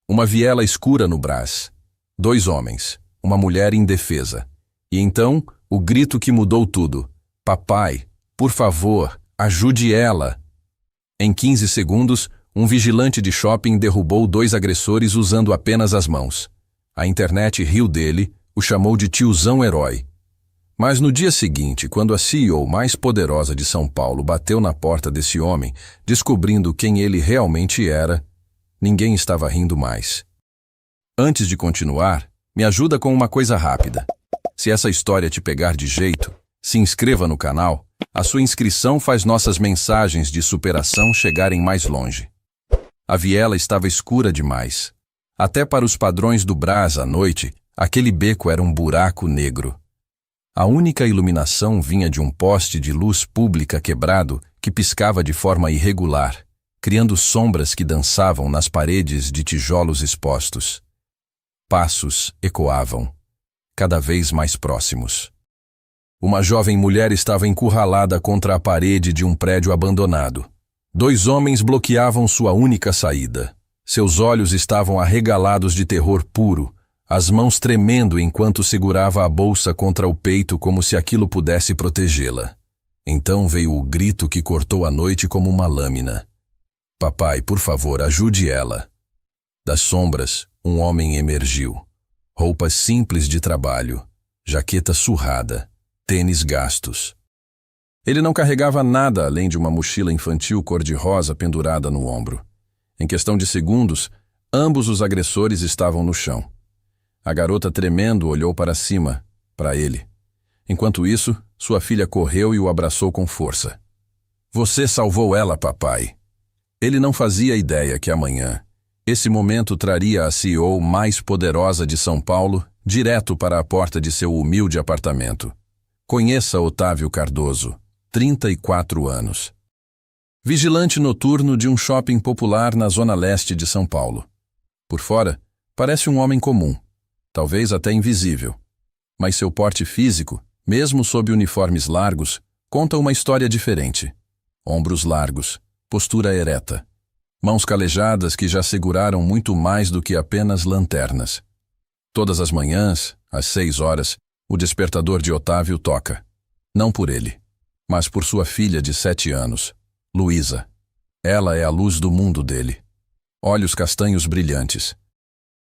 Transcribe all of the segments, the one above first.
Uma viela escura no brás. 2 homens, uma mulher indefesa. E então, o grito que mudou tudo. Papai, por favor, ajude ela. Em 15 segundos, um vigilante de shopping derrubou 2 agressores usando apenas as mãos. A internet riu dele, o chamou de tiozão herói. Mas no dia seguinte, quando a CEO mais poderosa de São Paulo bateu na porta desse homem, descobrindo quem ele realmente era, ninguém estava rindo mais. Antes de continuar, me ajuda com uma coisa rápida. Se essa história te pegar de jeito, se inscreva no canal. A sua inscrição faz nossas mensagens de superação chegarem mais longe. A viela estava escura demais. Até para os padrões do Brás à noite, aquele beco era um buraco negro. A única iluminação vinha de um poste de luz pública quebrado que piscava de forma irregular, criando sombras que dançavam nas paredes de tijolos expostos. Passos ecoavam, cada vez mais próximos. Uma jovem mulher estava encurralada contra a parede de um prédio abandonado. 2 homens bloqueavam sua única saída. Seus olhos estavam arregalados de terror puro, as mãos tremendo enquanto segurava a bolsa contra o peito como se aquilo pudesse protegê-la. Então veio o grito que cortou a noite como uma lâmina. Papai, por favor, ajude ela. Das sombras, um homem emergiu. Roupas simples de trabalho, jaqueta surrada, tênis gastos. Ele não carregava nada além de uma mochila infantil cor-de-rosa pendurada no ombro. Em questão de segundos, ambos os agressores estavam no chão. A garota tremendo olhou para cima, para ele. Enquanto isso, sua filha correu e o abraçou com força. Você salvou ela, papai. Ele não fazia ideia que amanhã, esse momento traria a CEO mais poderosa de São Paulo direto para a porta de seu humilde apartamento. Conheça Otávio Cardoso, 34 anos. Vigilante noturno de um shopping popular na zona leste de São Paulo. Por fora, parece um homem comum, talvez até invisível. Mas seu porte físico, mesmo sob uniformes largos, conta uma história diferente. Ombros largos, postura ereta, mãos calejadas que já seguraram muito mais do que apenas lanternas. Todas as manhãs, às 6 horas, o despertador de Otávio toca. Não por ele, mas por sua filha de 7 anos, Luísa. Ela é a luz do mundo dele. Olhos castanhos brilhantes.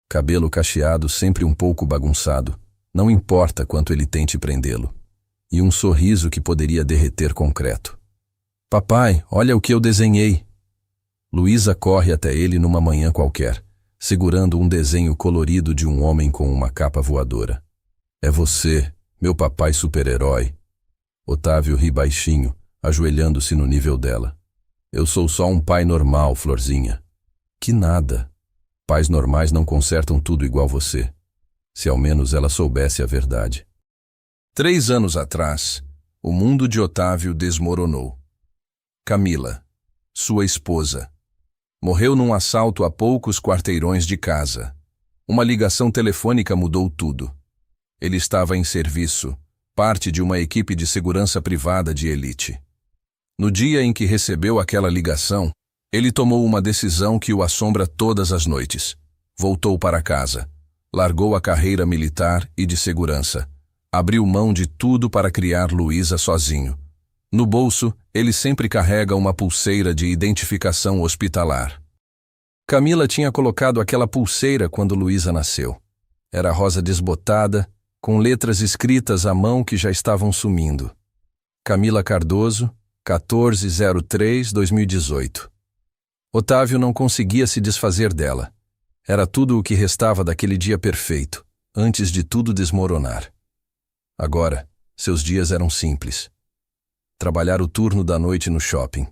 Cabelo cacheado sempre um pouco bagunçado, não importa quanto ele tente prendê-lo. E um sorriso que poderia derreter concreto. Papai, olha o que eu desenhei. Luísa corre até ele numa manhã qualquer, segurando um desenho colorido de um homem com uma capa voadora. É você, meu papai super-herói. Otávio ri baixinho, ajoelhando-se no nível dela. Eu sou só um pai normal, Florzinha. Que nada. Pais normais não consertam tudo igual você. Se ao menos ela soubesse a verdade. 3 anos atrás, o mundo de Otávio desmoronou. Camila, sua esposa, morreu num assalto a poucos quarteirões de casa. Uma ligação telefônica mudou tudo. Ele estava em serviço, parte de uma equipe de segurança privada de elite. No dia em que recebeu aquela ligação, ele tomou uma decisão que o assombra todas as noites. Voltou para casa, largou a carreira militar e de segurança. Abriu mão de tudo para criar Luísa sozinho. No bolso, ele sempre carrega uma pulseira de identificação hospitalar. Camila tinha colocado aquela pulseira quando Luísa nasceu. Era rosa desbotada, com letras escritas à mão que já estavam sumindo. Camila Cardoso, 14/03/2018. Otávio não conseguia se desfazer dela. Era tudo o que restava daquele dia perfeito, antes de tudo desmoronar. Agora, seus dias eram simples. Trabalhar o turno da noite no shopping.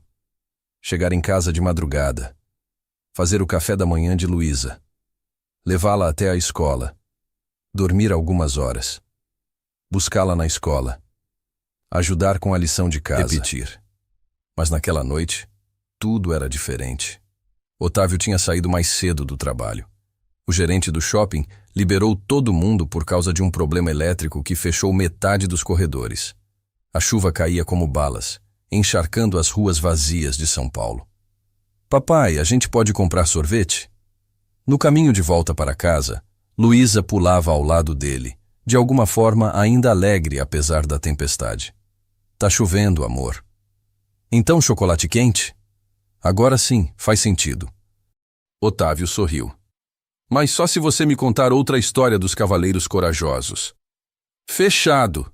Chegar em casa de madrugada. Fazer o café da manhã de Luísa. Levá-la até a escola. Dormir algumas horas. Buscá-la na escola. Ajudar com a lição de casa. Repetir. Mas naquela noite, tudo era diferente. Otávio tinha saído mais cedo do trabalho. O gerente do shopping liberou todo mundo por causa de um problema elétrico que fechou metade dos corredores. A chuva caía como balas, encharcando as ruas vazias de São Paulo. Papai, a gente pode comprar sorvete? No caminho de volta para casa, Luísa pulava ao lado dele, de alguma forma ainda alegre apesar da tempestade. Tá chovendo, amor. Então chocolate quente? Agora sim, faz sentido. Otávio sorriu. Mas só se você me contar outra história dos cavaleiros corajosos. Fechado.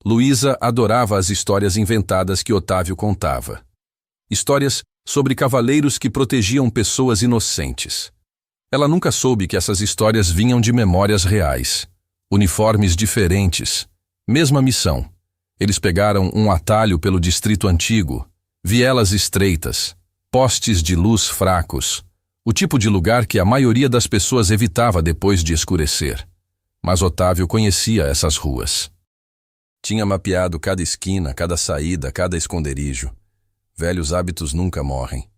Luísa adorava as histórias inventadas que Otávio contava. Histórias sobre cavaleiros que protegiam pessoas inocentes. Ela nunca soube que essas histórias vinham de memórias reais. Uniformes diferentes. Mesma missão. Eles pegaram um atalho pelo distrito antigo, vielas estreitas, postes de luz fracos, o tipo de lugar que a maioria das pessoas evitava depois de escurecer. Mas Otávio conhecia essas ruas. Tinha mapeado cada esquina, cada saída, cada esconderijo. Velhos hábitos nunca morrem.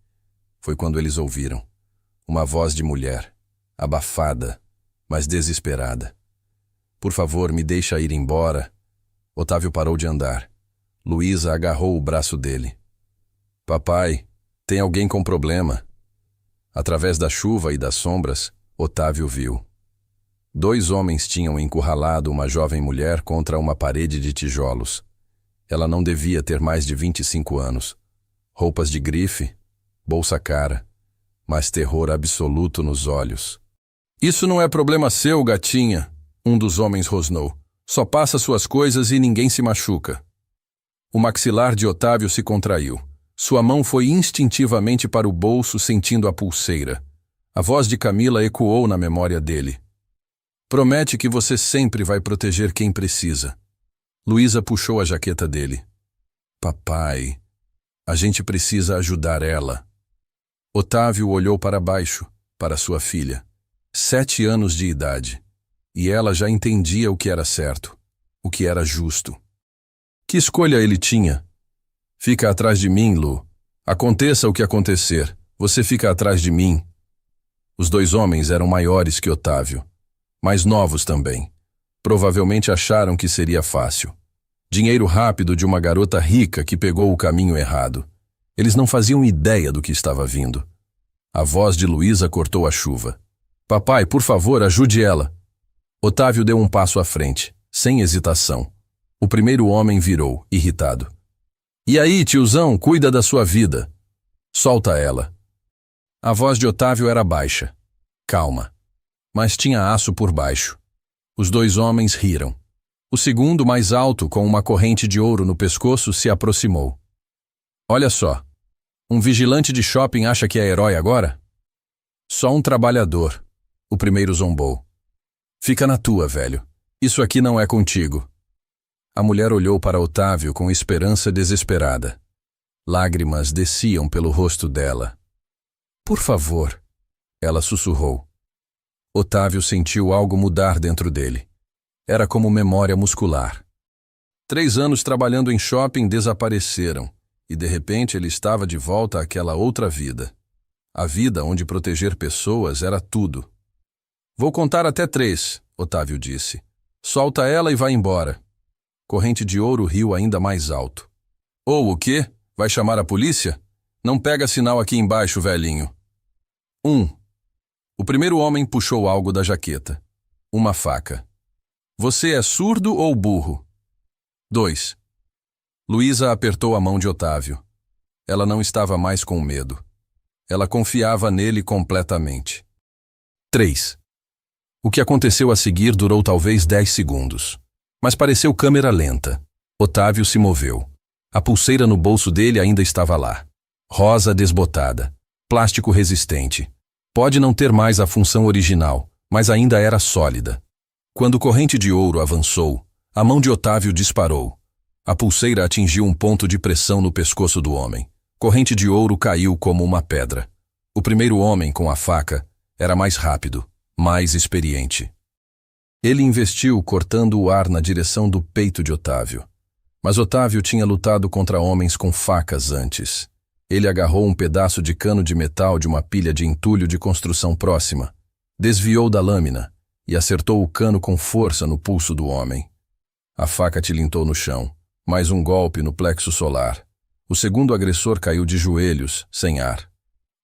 Foi quando eles ouviram. Uma voz de mulher, abafada, mas desesperada. Por favor, me deixa ir embora. Otávio parou de andar. Luísa agarrou o braço dele. Papai, tem alguém com problema. Através da chuva e das sombras, Otávio viu. 2 homens tinham encurralado uma jovem mulher contra uma parede de tijolos. Ela não devia ter mais de 25 anos. Roupas de grife, bolsa cara, mas terror absoluto nos olhos. Isso não é problema seu, gatinha, um dos homens rosnou. Só passa suas coisas e ninguém se machuca. O maxilar de Otávio se contraiu. Sua mão foi instintivamente para o bolso, sentindo a pulseira. A voz de Camila ecoou na memória dele. Promete que você sempre vai proteger quem precisa. Luísa puxou a jaqueta dele. Papai, a gente precisa ajudar ela. Otávio olhou para baixo, para sua filha. 7 anos de idade. E ela já entendia o que era certo, o que era justo. Que escolha ele tinha? Fica atrás de mim, Lu. Aconteça o que acontecer, você fica atrás de mim. Os 2 homens eram maiores que Otávio, mais novos também. Provavelmente acharam que seria fácil. Dinheiro rápido de uma garota rica que pegou o caminho errado. Eles não faziam ideia do que estava vindo. A voz de Luísa cortou a chuva. Papai, por favor, ajude ela. Otávio deu um passo à frente, sem hesitação. O primeiro homem virou, irritado. E aí, tiozão, cuida da sua vida. Solta ela. A voz de Otávio era baixa, calma, mas tinha aço por baixo. Os 2 homens riram. O segundo, mais alto, com uma corrente de ouro no pescoço, se aproximou. Olha só, um vigilante de shopping acha que é herói agora? Só um trabalhador, o primeiro zombou. Fica na tua, velho. Isso aqui não é contigo. A mulher olhou para Otávio com esperança desesperada. Lágrimas desciam pelo rosto dela. Por favor, ela sussurrou. Otávio sentiu algo mudar dentro dele. Era como memória muscular. 3 anos trabalhando em shopping desapareceram, e de repente ele estava de volta àquela outra vida. A vida onde proteger pessoas era tudo. Vou contar até 3, Otávio disse. Solta ela e vai embora. Corrente de ouro riu ainda mais alto. Ou o quê? Vai chamar a polícia? Não pega sinal aqui embaixo, velhinho. 1. O primeiro homem puxou algo da jaqueta. Uma faca. Você é surdo ou burro? 2. Luísa apertou a mão de Otávio. Ela não estava mais com medo. Ela confiava nele completamente. 3. O que aconteceu a seguir durou talvez 10 segundos. Mas pareceu câmera lenta. Otávio se moveu. A pulseira no bolso dele ainda estava lá. Rosa desbotada. Plástico resistente. Pode não ter mais a função original, mas ainda era sólida. Quando corrente de ouro avançou, a mão de Otávio disparou. A pulseira atingiu um ponto de pressão no pescoço do homem. Corrente de ouro caiu como uma pedra. O primeiro homem com a faca era mais rápido, mais experiente. Ele investiu cortando o ar na direção do peito de Otávio. Mas Otávio tinha lutado contra homens com facas antes. Ele agarrou um pedaço de cano de metal de uma pilha de entulho de construção próxima, desviou da lâmina e acertou o cano com força no pulso do homem. A faca tilintou no chão, mais um golpe no plexo solar. O segundo agressor caiu de joelhos, sem ar.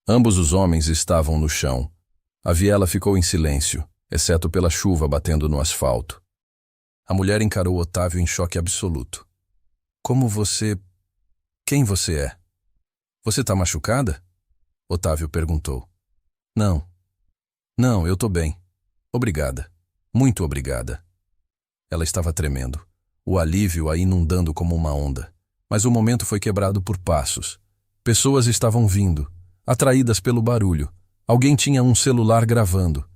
Ambos os homens estavam no chão. A viela ficou em silêncio, exceto pela chuva batendo no asfalto. A mulher encarou Otávio em choque absoluto. Como você... Quem você é? Você tá machucada? Otávio perguntou. Não. Não, eu tô bem. Obrigada. Muito obrigada. Ela estava tremendo, o alívio a inundando como uma onda. Mas o momento foi quebrado por passos. Pessoas estavam vindo, atraídas pelo barulho. Alguém tinha um celular gravando.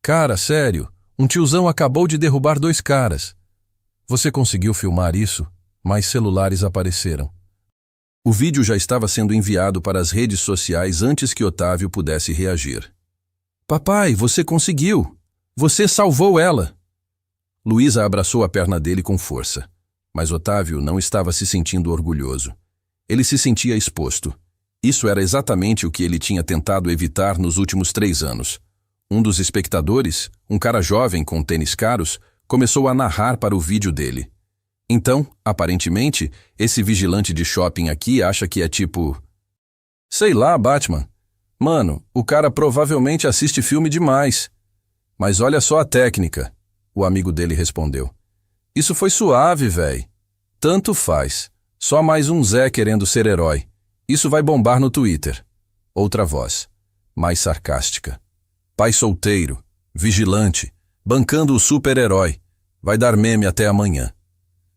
Cara, sério, um tiozão acabou de derrubar 2 caras. Você conseguiu filmar isso? Mais celulares apareceram. O vídeo já estava sendo enviado para as redes sociais antes que Otávio pudesse reagir. Papai, você conseguiu! Você salvou ela! Luísa abraçou a perna dele com força. Mas Otávio não estava se sentindo orgulhoso. Ele se sentia exposto. Isso era exatamente o que ele tinha tentado evitar nos últimos 3 anos. Um dos espectadores, um cara jovem com tênis caros, começou a narrar para o vídeo dele. Então, aparentemente, esse vigilante de shopping aqui acha que é tipo... Sei lá, Batman. Mano, o cara provavelmente assiste filme demais. Mas olha só a técnica, o amigo dele respondeu. Isso foi suave, véi. Tanto faz. Só mais um Zé querendo ser herói. Isso vai bombar no Twitter. Outra voz, mais sarcástica. Pai solteiro, vigilante, bancando o super-herói. Vai dar meme até amanhã.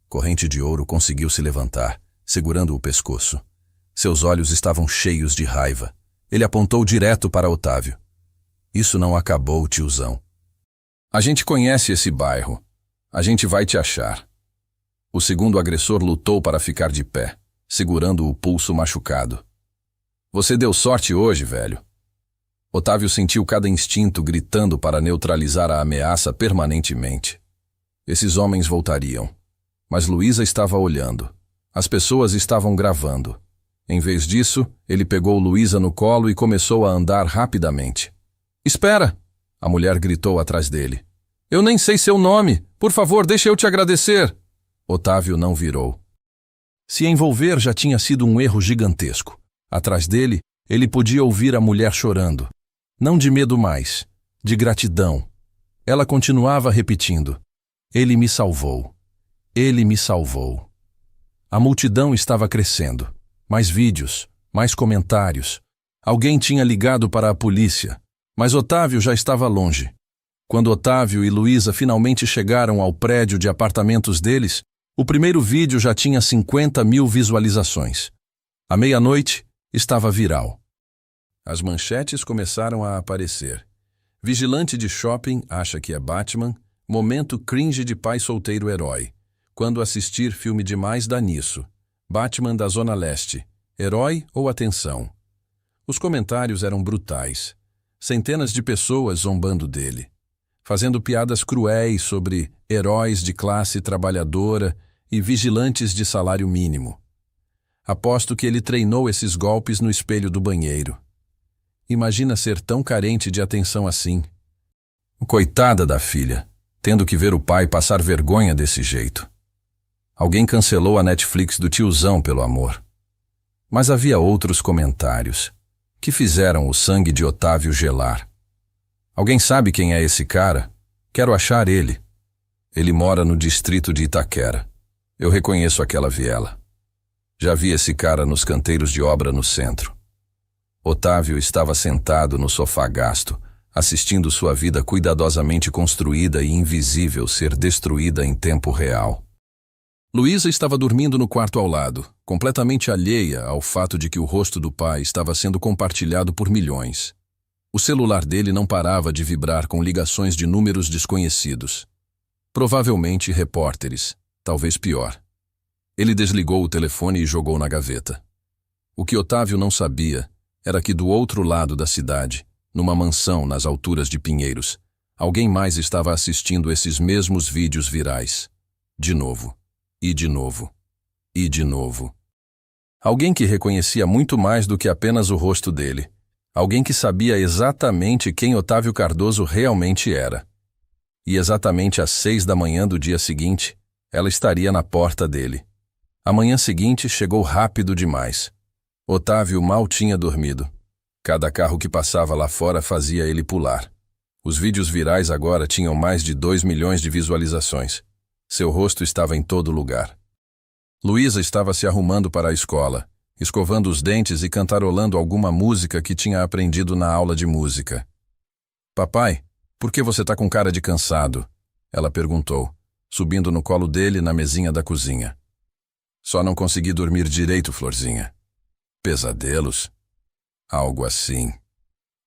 Corrente de Ouro conseguiu se levantar, segurando o pescoço. Seus olhos estavam cheios de raiva. Ele apontou direto para Otávio. Isso não acabou, tiozão. A gente conhece esse bairro. A gente vai te achar. O segundo agressor lutou para ficar de pé, segurando o pulso machucado. Você deu sorte hoje, velho. Otávio sentiu cada instinto gritando para neutralizar a ameaça permanentemente. Esses homens voltariam. Mas Luísa estava olhando. As pessoas estavam gravando. Em vez disso, ele pegou Luísa no colo e começou a andar rapidamente. Espera! A mulher gritou atrás dele. Eu nem sei seu nome. Por favor, deixa eu te agradecer. Otávio não virou. Se envolver já tinha sido um erro gigantesco. Atrás dele, ele podia ouvir a mulher chorando. Não de medo mais, de gratidão. Ela continuava repetindo. Ele me salvou. Ele me salvou. A multidão estava crescendo. Mais vídeos, mais comentários. Alguém tinha ligado para a polícia, mas Otávio já estava longe. Quando Otávio e Luísa finalmente chegaram ao prédio de apartamentos deles, o primeiro vídeo já tinha 50.000 visualizações. À meia-noite, estava viral. As manchetes começaram a aparecer. Vigilante de shopping acha que é Batman, momento cringe de pai solteiro herói. Quando assistir filme demais dá nisso. Batman da Zona Leste. Herói ou atenção? Os comentários eram brutais. Centenas de pessoas zombando dele. Fazendo piadas cruéis sobre heróis de classe trabalhadora e vigilantes de salário mínimo. Aposto que ele treinou esses golpes no espelho do banheiro. Imagina ser tão carente de atenção assim. Coitada da filha, tendo que ver o pai passar vergonha desse jeito. Alguém cancelou a Netflix do tiozão, pelo amor. Mas havia outros comentários que fizeram o sangue de Otávio gelar. Alguém sabe quem é esse cara? Quero achar ele. Ele mora no distrito de Itaquera. Eu reconheço aquela viela. Já vi esse cara nos canteiros de obra no centro. Otávio estava sentado no sofá gasto, assistindo sua vida cuidadosamente construída e invisível ser destruída em tempo real. Luísa estava dormindo no quarto ao lado, completamente alheia ao fato de que o rosto do pai estava sendo compartilhado por milhões. O celular dele não parava de vibrar com ligações de números desconhecidos. Provavelmente repórteres, talvez pior. Ele desligou o telefone e jogou na gaveta. O que Otávio não sabia era que do outro lado da cidade, numa mansão nas alturas de Pinheiros, alguém mais estava assistindo esses mesmos vídeos virais. De novo. E de novo. E de novo. Alguém que reconhecia muito mais do que apenas o rosto dele. Alguém que sabia exatamente quem Otávio Cardoso realmente era. E exatamente às 6 da manhã do dia seguinte, ela estaria na porta dele. A manhã seguinte chegou rápido demais. Otávio mal tinha dormido. Cada carro que passava lá fora fazia ele pular. Os vídeos virais agora tinham mais de 2 milhões de visualizações. Seu rosto estava em todo lugar. Luísa estava se arrumando para a escola, escovando os dentes e cantarolando alguma música que tinha aprendido na aula de música. Papai, por que você está com cara de cansado? Ela perguntou, subindo no colo dele na mesinha da cozinha. Só não consegui dormir direito, Florzinha. Pesadelos? Algo assim.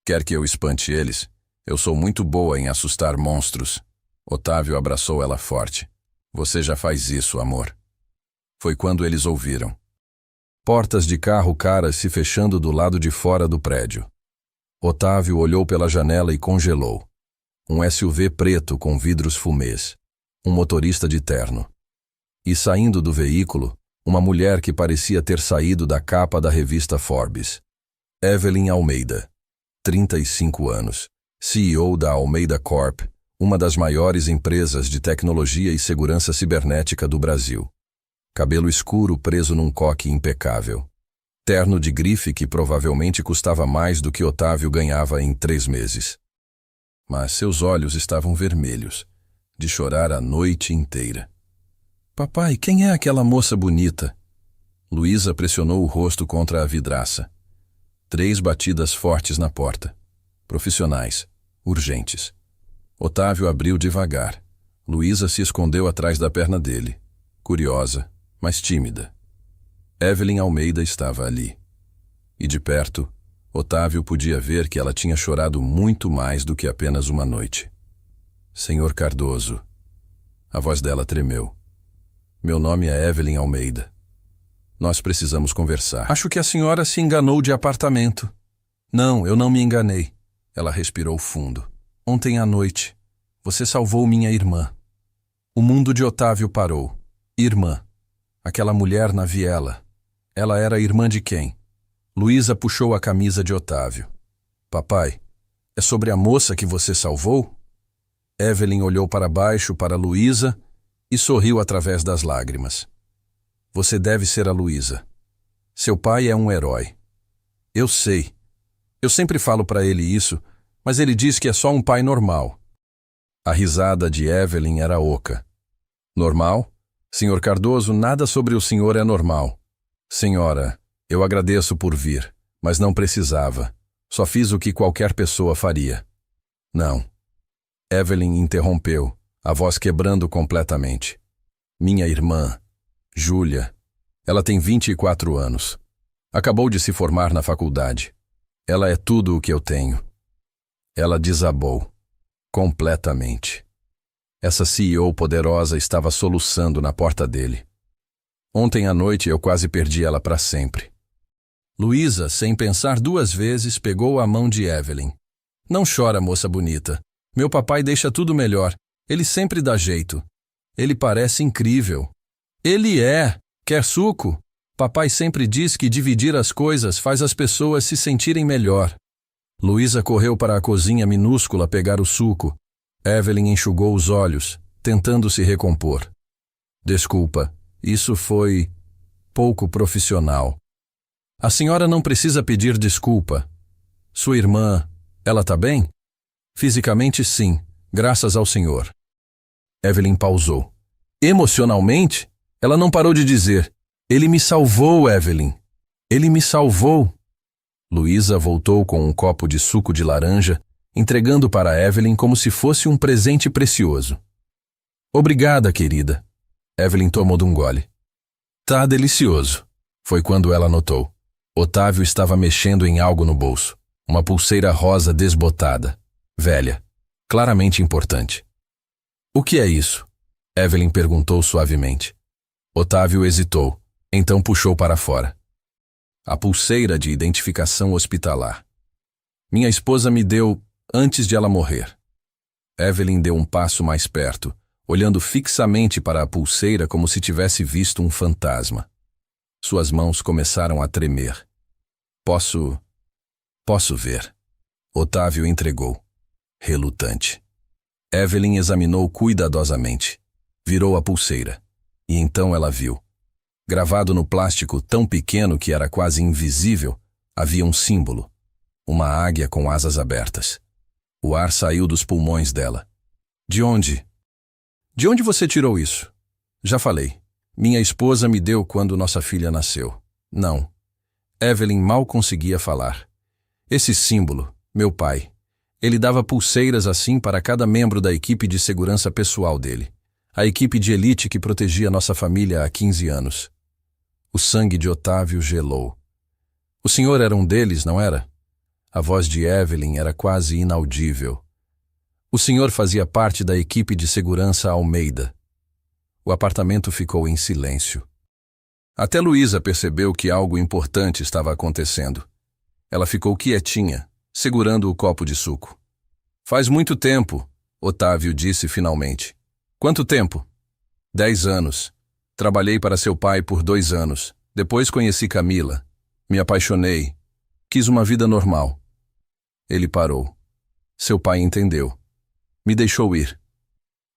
Quer que eu espante eles? Eu sou muito boa em assustar monstros. Otávio abraçou ela forte. Você já faz isso, amor. Foi quando eles ouviram. Portas de carro caras se fechando do lado de fora do prédio. Otávio olhou pela janela e congelou. Um SUV preto com vidros fumês. Um motorista de terno. E saindo do veículo, uma mulher que parecia ter saído da capa da revista Forbes. Evelyn Almeida, 35 anos, CEO da Almeida Corp, uma das maiores empresas de tecnologia e segurança cibernética do Brasil. Cabelo escuro preso num coque impecável. Terno de grife que provavelmente custava mais do que Otávio ganhava em 3 meses. Mas seus olhos estavam vermelhos, de chorar a noite inteira. Papai, quem é aquela moça bonita? Luísa pressionou o rosto contra a vidraça. 3 batidas fortes na porta. Profissionais, urgentes. Otávio abriu devagar. Luísa se escondeu atrás da perna dele, curiosa, mas tímida. Evelyn Almeida estava ali. E de perto, Otávio podia ver que ela tinha chorado muito mais do que apenas uma noite. Senhor Cardoso. A voz dela tremeu. Meu nome é Evelyn Almeida. Nós precisamos conversar. Acho que a senhora se enganou de apartamento. Não, eu não me enganei. Ela respirou fundo. Ontem à noite, você salvou minha irmã. O mundo de Otávio parou. Irmã. Aquela mulher na viela. Ela era irmã de quem? Luísa puxou a camisa de Otávio. Papai, é sobre a moça que você salvou? Evelyn olhou para baixo para Luísa e sorriu através das lágrimas. Você deve ser a Luísa. Seu pai é um herói. Eu sei. Eu sempre falo para ele isso, mas ele diz que é só um pai normal. A risada de Evelyn era oca. Normal? Senhor Cardoso, nada sobre o senhor é normal. Senhora, eu agradeço por vir, mas não precisava. Só fiz o que qualquer pessoa faria. Não. Evelyn interrompeu, a voz quebrando completamente. Minha irmã, Júlia, ela tem 24 anos. Acabou de se formar na faculdade. Ela é tudo o que eu tenho. Ela desabou. Completamente. Essa CEO poderosa estava soluçando na porta dele. Ontem à noite eu quase perdi ela para sempre. Luísa, sem pensar 2 vezes, pegou a mão de Evelyn. Não chora, moça bonita. Meu papai deixa tudo melhor. Ele sempre dá jeito. Ele parece incrível. Ele é. Quer suco? Papai sempre diz que dividir as coisas faz as pessoas se sentirem melhor. Luísa correu para a cozinha minúscula pegar o suco. Evelyn enxugou os olhos, tentando se recompor. Desculpa, isso foi pouco profissional. A senhora não precisa pedir desculpa. Sua irmã, ela tá bem? Fisicamente, sim, graças ao senhor. Evelyn pausou. Emocionalmente? Ela não parou de dizer. Ele me salvou, Evelyn. Ele me salvou. Luísa voltou com um copo de suco de laranja, entregando para Evelyn como se fosse um presente precioso. Obrigada, querida. Evelyn tomou de um gole. Tá delicioso, foi quando ela notou. Otávio estava mexendo em algo no bolso. Uma pulseira rosa desbotada. Velha. Claramente importante. O que é isso? Evelyn perguntou suavemente. Otávio hesitou, então puxou para fora. A pulseira de identificação hospitalar. Minha esposa me deu antes de ela morrer. Evelyn deu um passo mais perto, olhando fixamente para a pulseira como se tivesse visto um fantasma. Suas mãos começaram a tremer. Posso ver. Otávio entregou, relutante. Evelyn examinou cuidadosamente. Virou a pulseira. E então ela viu. Gravado no plástico tão pequeno que era quase invisível, havia um símbolo. Uma águia com asas abertas. O ar saiu dos pulmões dela. De onde? De onde você tirou isso? Já falei. Minha esposa me deu quando nossa filha nasceu. Não. Evelyn mal conseguia falar. Esse símbolo, meu pai. Ele dava pulseiras assim para cada membro da equipe de segurança pessoal dele. A equipe de elite que protegia nossa família há 15 anos. O sangue de Otávio gelou. O senhor era um deles, não era? A voz de Evelyn era quase inaudível. O senhor fazia parte da equipe de segurança Almeida. O apartamento ficou em silêncio. Até Luísa percebeu que algo importante estava acontecendo. Ela ficou quietinha, segurando o copo de suco. Faz muito tempo, Otávio disse finalmente. Quanto tempo? 10 anos. Trabalhei para seu pai por 2 anos. Depois conheci Camila. Me apaixonei. Quis uma vida normal. Ele parou. Seu pai entendeu. Me deixou ir.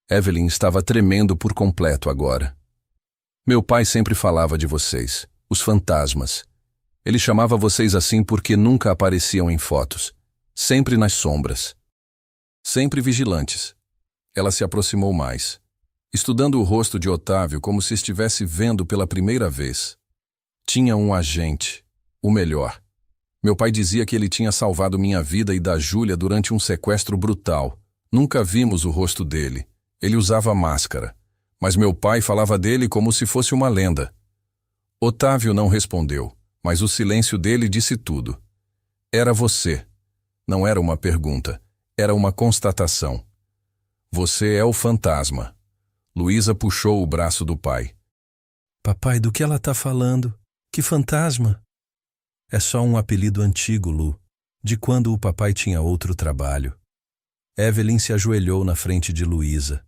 Evelyn estava tremendo por completo agora. Meu pai sempre falava de vocês, os fantasmas. Ele chamava vocês assim porque nunca apareciam em fotos. Sempre nas sombras. Sempre vigilantes. Ela se aproximou mais, estudando o rosto de Otávio como se estivesse vendo pela primeira vez. Tinha um agente, o melhor. Meu pai dizia que ele tinha salvado minha vida e da Júlia durante um sequestro brutal. Nunca vimos o rosto dele. Ele usava máscara. Mas meu pai falava dele como se fosse uma lenda. Otávio não respondeu, mas o silêncio dele disse tudo. Era você. Não era uma pergunta. Era uma constatação. Você é o fantasma. Luísa puxou o braço do pai. Papai, do que ela está falando? Que fantasma? É só um apelido antigo, Lu, de quando o papai tinha outro trabalho. Evelyn se ajoelhou na frente de Luísa.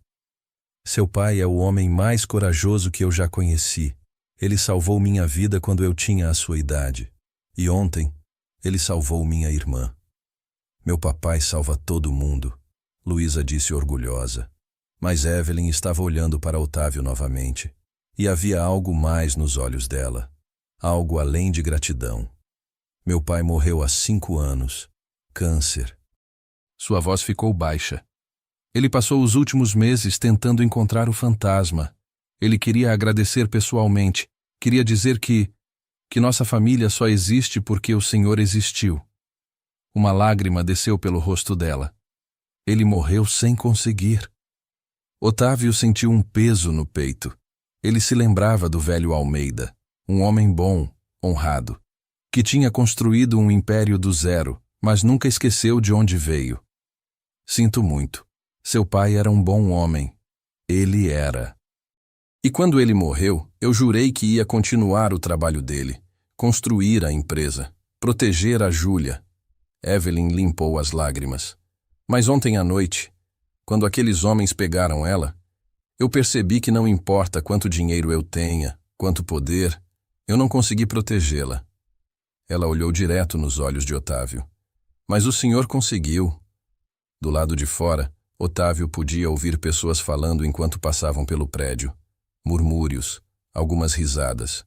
Seu pai é o homem mais corajoso que eu já conheci. Ele salvou minha vida quando eu tinha a sua idade. E ontem, ele salvou minha irmã. Meu papai salva todo mundo, Luísa disse orgulhosa. Mas Evelyn estava olhando para Otávio novamente. E havia algo mais nos olhos dela. Algo além de gratidão. Meu pai morreu há 5 anos. Câncer. Sua voz ficou baixa. Ele passou os últimos meses tentando encontrar o fantasma. Ele queria agradecer pessoalmente. Queria dizer que nossa família só existe porque o Senhor existiu. Uma lágrima desceu pelo rosto dela. Ele morreu sem conseguir. Otávio sentiu um peso no peito. Ele se lembrava do velho Almeida, um homem bom, honrado, que tinha construído um império do zero, mas nunca esqueceu de onde veio. Sinto muito. Seu pai era um bom homem. Ele era. E quando ele morreu, eu jurei que ia continuar o trabalho dele, construir a empresa, proteger a Júlia. Evelyn limpou as lágrimas. Mas ontem à noite, quando aqueles homens pegaram ela, eu percebi que não importa quanto dinheiro eu tenha, quanto poder, eu não consegui protegê-la. Ela olhou direto nos olhos de Otávio. Mas o senhor conseguiu. Do lado de fora, Otávio podia ouvir pessoas falando enquanto passavam pelo prédio. Murmúrios, algumas risadas.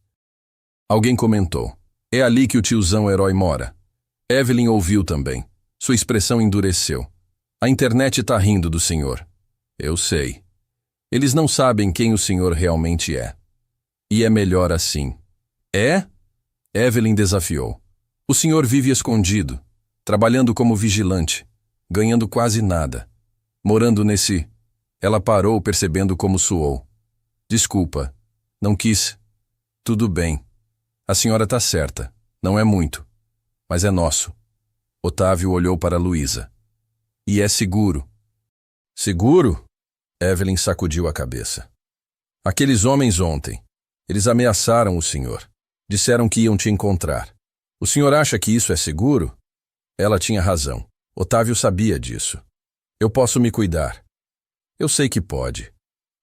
Alguém comentou: é ali que o tiozão herói mora. Evelyn ouviu também. Sua expressão endureceu. A internet tá rindo do senhor. Eu sei. Eles não sabem quem o senhor realmente é. E é melhor assim. É? Evelyn desafiou. O senhor vive escondido, trabalhando como vigilante, ganhando quase nada. Morando nesse... Ela parou percebendo como suou. Desculpa, não quis. Tudo bem. A senhora tá certa. Não é muito. Mas é nosso. Otávio olhou para Luísa. E é seguro. Seguro? Evelyn sacudiu a cabeça. Aqueles homens ontem, eles ameaçaram o senhor. Disseram que iam te encontrar. O senhor acha que isso é seguro? Ela tinha razão. Otávio sabia disso. Eu posso me cuidar. Eu sei que pode.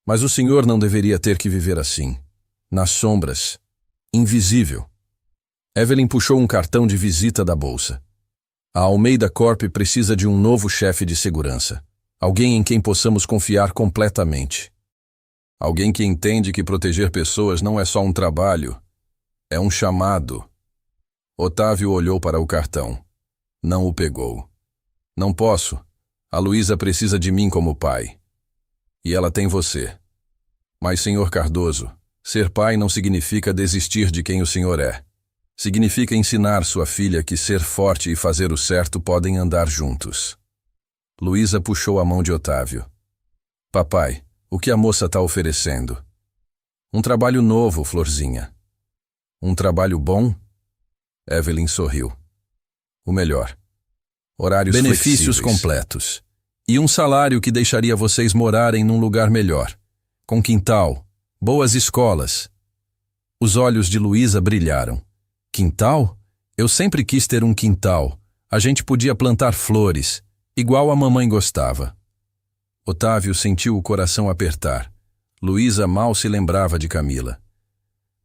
Mas o senhor não deveria ter que viver assim. Nas sombras. Invisível. Evelyn puxou um cartão de visita da bolsa. A Almeida Corp precisa de um novo chefe de segurança. Alguém em quem possamos confiar completamente. Alguém que entende que proteger pessoas não é só um trabalho. É um chamado. Otávio olhou para o cartão. Não o pegou. Não posso. A Luísa precisa de mim como pai. E ela tem você. Mas, senhor Cardoso, ser pai não significa desistir de quem o senhor é. Significa ensinar sua filha que ser forte e fazer o certo podem andar juntos. Luísa puxou a mão de Otávio. Papai, o que a moça está oferecendo? Um trabalho novo, Florzinha. Um trabalho bom? Evelyn sorriu. O melhor. Horários benefícios completos. E um salário que deixaria vocês morarem num lugar melhor. Com quintal, boas escolas. Os olhos de Luísa brilharam. Quintal? Eu sempre quis ter um quintal. A gente podia plantar flores, igual a mamãe gostava. Otávio sentiu o coração apertar. Luísa mal se lembrava de Camila.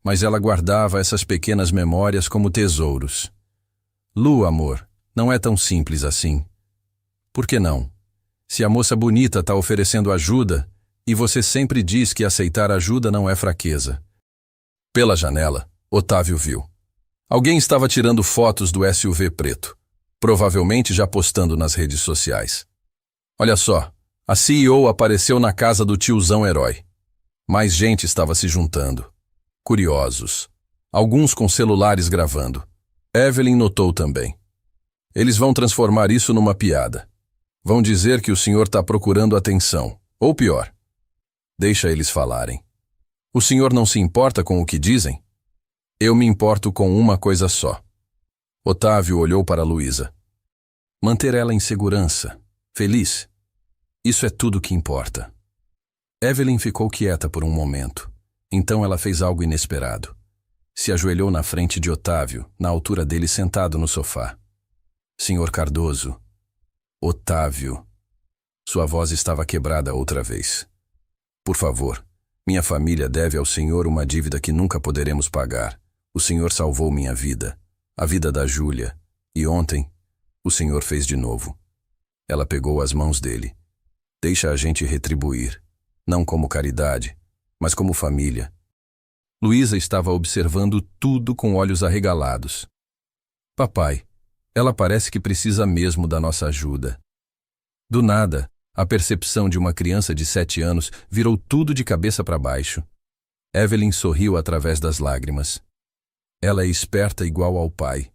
Mas ela guardava essas pequenas memórias como tesouros. Lu, amor, não é tão simples assim. Por que não? Se a moça bonita está oferecendo ajuda, e você sempre diz que aceitar ajuda não é fraqueza. Pela janela, Otávio viu. Alguém estava tirando fotos do SUV preto, provavelmente já postando nas redes sociais. Olha só, a CEO apareceu na casa do tiozão herói. Mais gente estava se juntando. Curiosos. Alguns com celulares gravando. Evelyn notou também. Eles vão transformar isso numa piada. Vão dizer que o senhor está procurando atenção. Ou pior. Deixa eles falarem. O senhor não se importa com o que dizem? Eu me importo com uma coisa só. Otávio olhou para Luísa. Manter ela em segurança, feliz. Isso é tudo que importa. Evelyn ficou quieta por um momento. Então ela fez algo inesperado. Se ajoelhou na frente de Otávio, na altura dele sentado no sofá. Senhor Cardoso. Otávio. Sua voz estava quebrada outra vez. Por favor, minha família deve ao senhor uma dívida que nunca poderemos pagar. O senhor salvou minha vida, a vida da Júlia, e ontem, o senhor fez de novo. Ela pegou as mãos dele. Deixa a gente retribuir, não como caridade, mas como família. Luísa estava observando tudo com olhos arregalados. Papai, ela parece que precisa mesmo da nossa ajuda. Do nada, a percepção de uma criança de 7 anos virou tudo de cabeça para baixo. Evelyn sorriu através das lágrimas. Ela é esperta igual ao pai.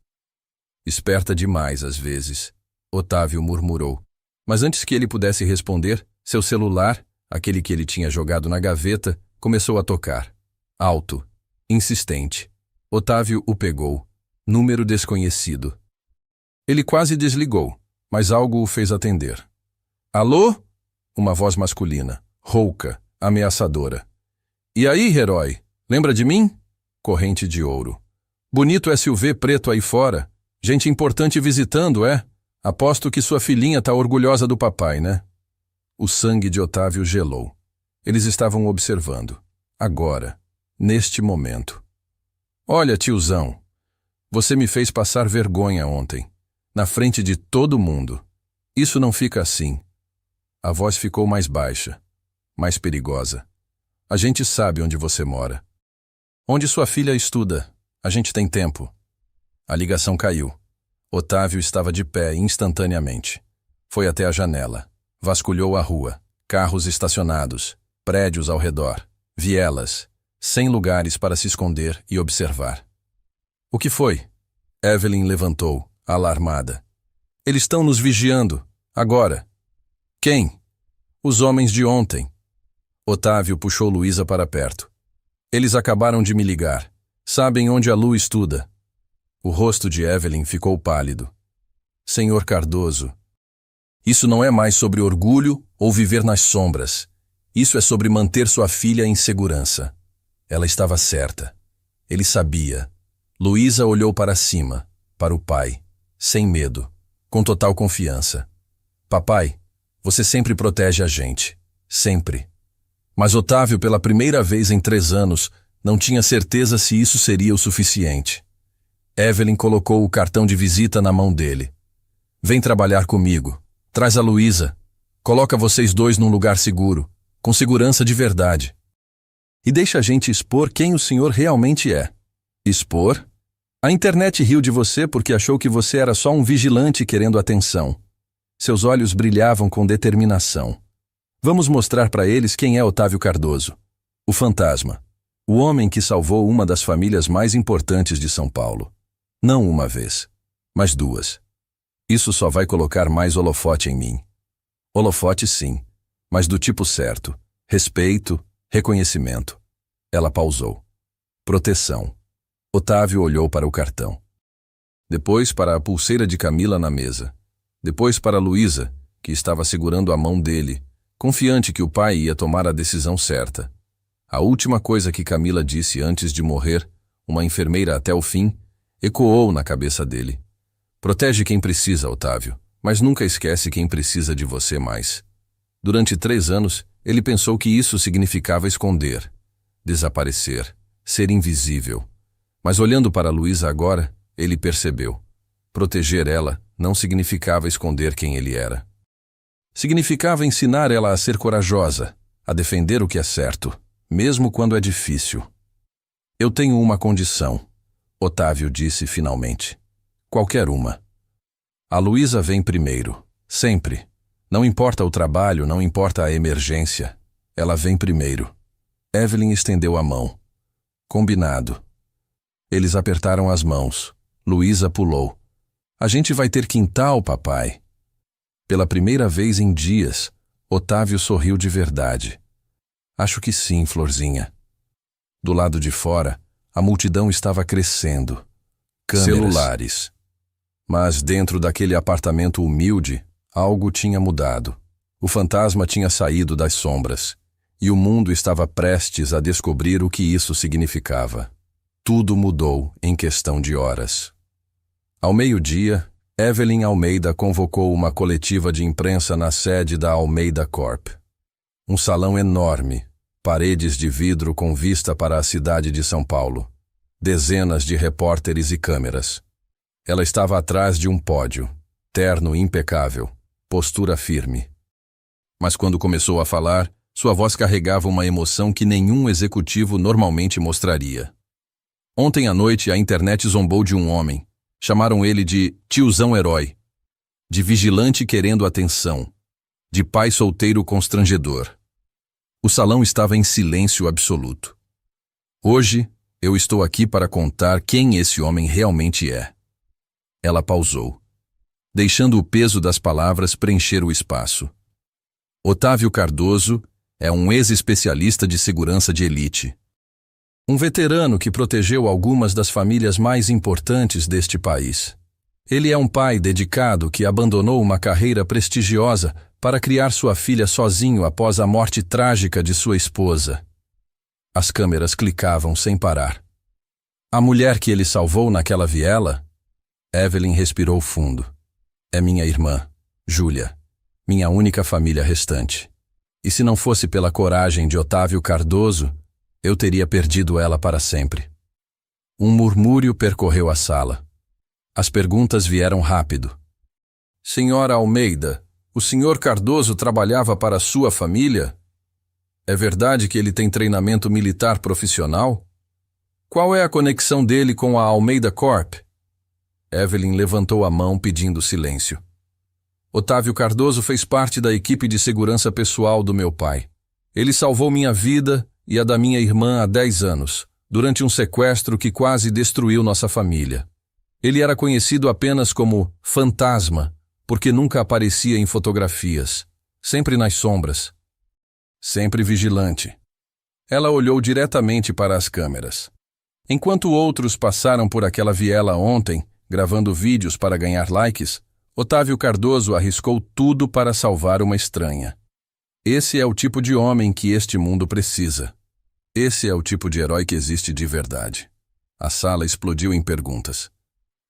Esperta demais, às vezes, Otávio murmurou. Mas antes que ele pudesse responder, seu celular, aquele que ele tinha jogado na gaveta, começou a tocar. Alto, insistente. Otávio o pegou. Número desconhecido. Ele quase desligou, mas algo o fez atender. Alô? Uma voz masculina, rouca, ameaçadora. E aí, herói? Lembra de mim? Corrente de ouro. Bonito SUV preto aí fora. Gente importante visitando, é? Aposto que sua filhinha tá orgulhosa do papai, né? O sangue de Otávio gelou. Eles estavam observando. Agora. Neste momento. Olha, tiozão. Você me fez passar vergonha ontem. Na frente de todo mundo. Isso não fica assim. A voz ficou mais baixa. Mais perigosa. A gente sabe onde você mora. Onde sua filha estuda. A gente tem tempo. A ligação caiu. Otávio estava de pé instantaneamente. Foi até a janela. Vasculhou a rua. Carros estacionados. Prédios ao redor. Vielas. 100 lugares para se esconder e observar. O que foi? Evelyn levantou, alarmada. Eles estão nos vigiando. Agora. Quem? Os homens de ontem. Otávio puxou Luísa para perto. Eles acabaram de me ligar. Sabem onde a Lu estuda. O rosto de Evelyn ficou pálido. Senhor Cardoso, isso não é mais sobre orgulho ou viver nas sombras. Isso é sobre manter sua filha em segurança. Ela estava certa. Ele sabia. Luísa olhou para cima, para o pai, sem medo, com total confiança. Papai, você sempre protege a gente. Sempre. Mas Otávio, pela primeira vez em 3 anos, não tinha certeza se isso seria o suficiente. Evelyn colocou o cartão de visita na mão dele. Vem trabalhar comigo. Traz a Luísa. Coloca vocês dois num lugar seguro, com segurança de verdade. E deixa a gente expor quem o senhor realmente é. Expor? A internet riu de você porque achou que você era só um vigilante querendo atenção. Seus olhos brilhavam com determinação. Vamos mostrar para eles quem é Otávio Cardoso. O fantasma. O homem que salvou uma das famílias mais importantes de São Paulo. Não uma vez, mas duas. Isso só vai colocar mais holofote em mim. Holofote sim, mas do tipo certo. Respeito, reconhecimento. Ela pausou. Proteção. Otávio olhou para o cartão. Depois para a pulseira de Camila na mesa. Depois para Luísa, que estava segurando a mão dele, confiante que o pai ia tomar a decisão certa. A última coisa que Camila disse antes de morrer, uma enfermeira até o fim, ecoou na cabeça dele. Protege quem precisa, Otávio, mas nunca esquece quem precisa de você mais. Durante 3 anos, ele pensou que isso significava esconder, desaparecer, ser invisível. Mas olhando para Luísa agora, ele percebeu. Proteger ela não significava esconder quem ele era. Significava ensinar ela a ser corajosa, a defender o que é certo, mesmo quando é difícil. Eu tenho uma condição, Otávio disse finalmente. Qualquer uma. A Luísa vem primeiro, sempre. Não importa o trabalho, não importa a emergência. Ela vem primeiro. Evelyn estendeu a mão. Combinado. Eles apertaram as mãos. Luísa pulou. A gente vai ter quintal, papai. Pela primeira vez em dias, Otávio sorriu de verdade. Acho que sim, Florzinha. Do lado de fora, a multidão estava crescendo. Câmeras. Celulares. Mas dentro daquele apartamento humilde, algo tinha mudado. O fantasma tinha saído das sombras, e o mundo estava prestes a descobrir o que isso significava. Tudo mudou em questão de horas. Ao meio-dia, Evelyn Almeida convocou uma coletiva de imprensa na sede da Almeida Corp. Um salão enorme, paredes de vidro com vista para a cidade de São Paulo. Dezenas de repórteres e câmeras. Ela estava atrás de um pódio, terno impecável, postura firme. Mas quando começou a falar, sua voz carregava uma emoção que nenhum executivo normalmente mostraria. Ontem à noite a internet zombou de um homem. Chamaram ele de tiozão herói, de vigilante querendo atenção, de pai solteiro constrangedor. O salão estava em silêncio absoluto. Hoje, eu estou aqui para contar quem esse homem realmente é. Ela pausou, deixando o peso das palavras preencher o espaço. Otávio Cardoso é um ex-especialista de segurança de elite. Um veterano que protegeu algumas das famílias mais importantes deste país. Ele é um pai dedicado que abandonou uma carreira prestigiosa para criar sua filha sozinho após a morte trágica de sua esposa. As câmeras clicavam sem parar. A mulher que ele salvou naquela viela? Evelyn respirou fundo. É minha irmã, Júlia, minha única família restante. E se não fosse pela coragem de Otávio Cardoso, eu teria perdido ela para sempre. Um murmúrio percorreu a sala. As perguntas vieram rápido. Senhora Almeida, o senhor Cardoso trabalhava para sua família? É verdade que ele tem treinamento militar profissional? Qual é a conexão dele com a Almeida Corp? Evelyn levantou a mão pedindo silêncio. Otávio Cardoso fez parte da equipe de segurança pessoal do meu pai. Ele salvou minha vida e a da minha irmã há 10 anos, durante um sequestro que quase destruiu nossa família. Ele era conhecido apenas como fantasma, porque nunca aparecia em fotografias, sempre nas sombras, sempre vigilante. Ela olhou diretamente para as câmeras. Enquanto outros passaram por aquela viela ontem, gravando vídeos para ganhar likes, Otávio Cardoso arriscou tudo para salvar uma estranha. Esse é o tipo de homem que este mundo precisa. Esse é o tipo de herói que existe de verdade. A sala explodiu em perguntas.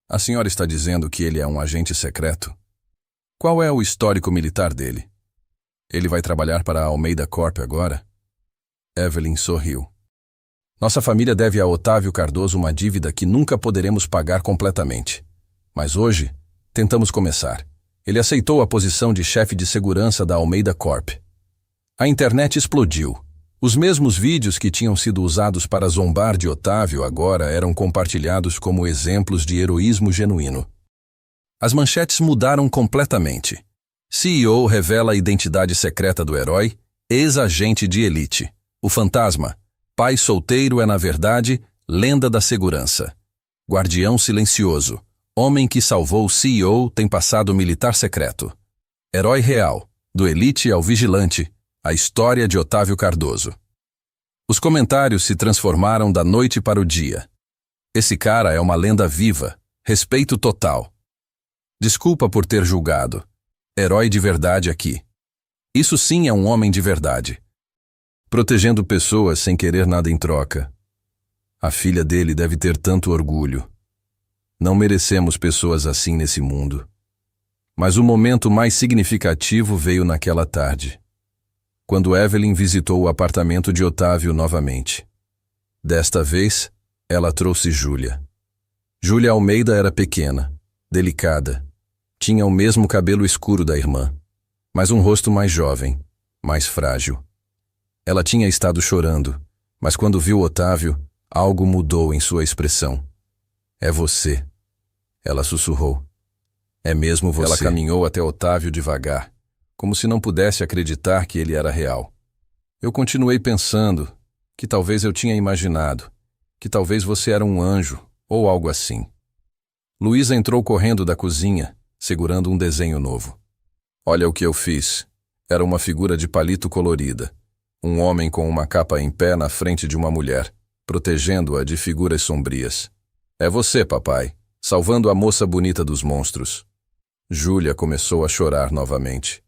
A senhora está dizendo que ele é um agente secreto? Qual é o histórico militar dele? Ele vai trabalhar para a Almeida Corp agora? Evelyn sorriu. Nossa família deve a Otávio Cardoso uma dívida que nunca poderemos pagar completamente. Mas hoje, tentamos começar. Ele aceitou a posição de chefe de segurança da Almeida Corp. A internet explodiu. Os mesmos vídeos que tinham sido usados para zombar de Otávio agora eram compartilhados como exemplos de heroísmo genuíno. As manchetes mudaram completamente. CEO revela a identidade secreta do herói, ex-agente de elite. O fantasma. Pai solteiro é, na verdade, lenda da segurança. Guardião silencioso. Homem que salvou o CEO tem passado militar secreto. Herói real. Do elite ao vigilante. A história de Otávio Cardoso. Os comentários se transformaram da noite para o dia. Esse cara é uma lenda viva. Respeito total. Desculpa por ter julgado. Herói de verdade aqui. Isso sim é um homem de verdade. Protegendo pessoas sem querer nada em troca. A filha dele deve ter tanto orgulho. Não merecemos pessoas assim nesse mundo. Mas o momento mais significativo veio naquela tarde, quando Evelyn visitou o apartamento de Otávio novamente. Desta vez, ela trouxe Júlia. Júlia Almeida era pequena, delicada. Tinha o mesmo cabelo escuro da irmã, mas um rosto mais jovem, mais frágil. Ela tinha estado chorando, mas quando viu Otávio, algo mudou em sua expressão. É você, ela sussurrou. É mesmo você. Ela caminhou até Otávio devagar, como se não pudesse acreditar que ele era real. Eu continuei pensando que talvez eu tinha imaginado, que talvez você era um anjo ou algo assim. Luísa entrou correndo da cozinha, segurando um desenho novo. Olha o que eu fiz. Era uma figura de palito colorida. Um homem com uma capa em pé na frente de uma mulher, protegendo-a de figuras sombrias. É você, papai, salvando a moça bonita dos monstros. Júlia começou a chorar novamente.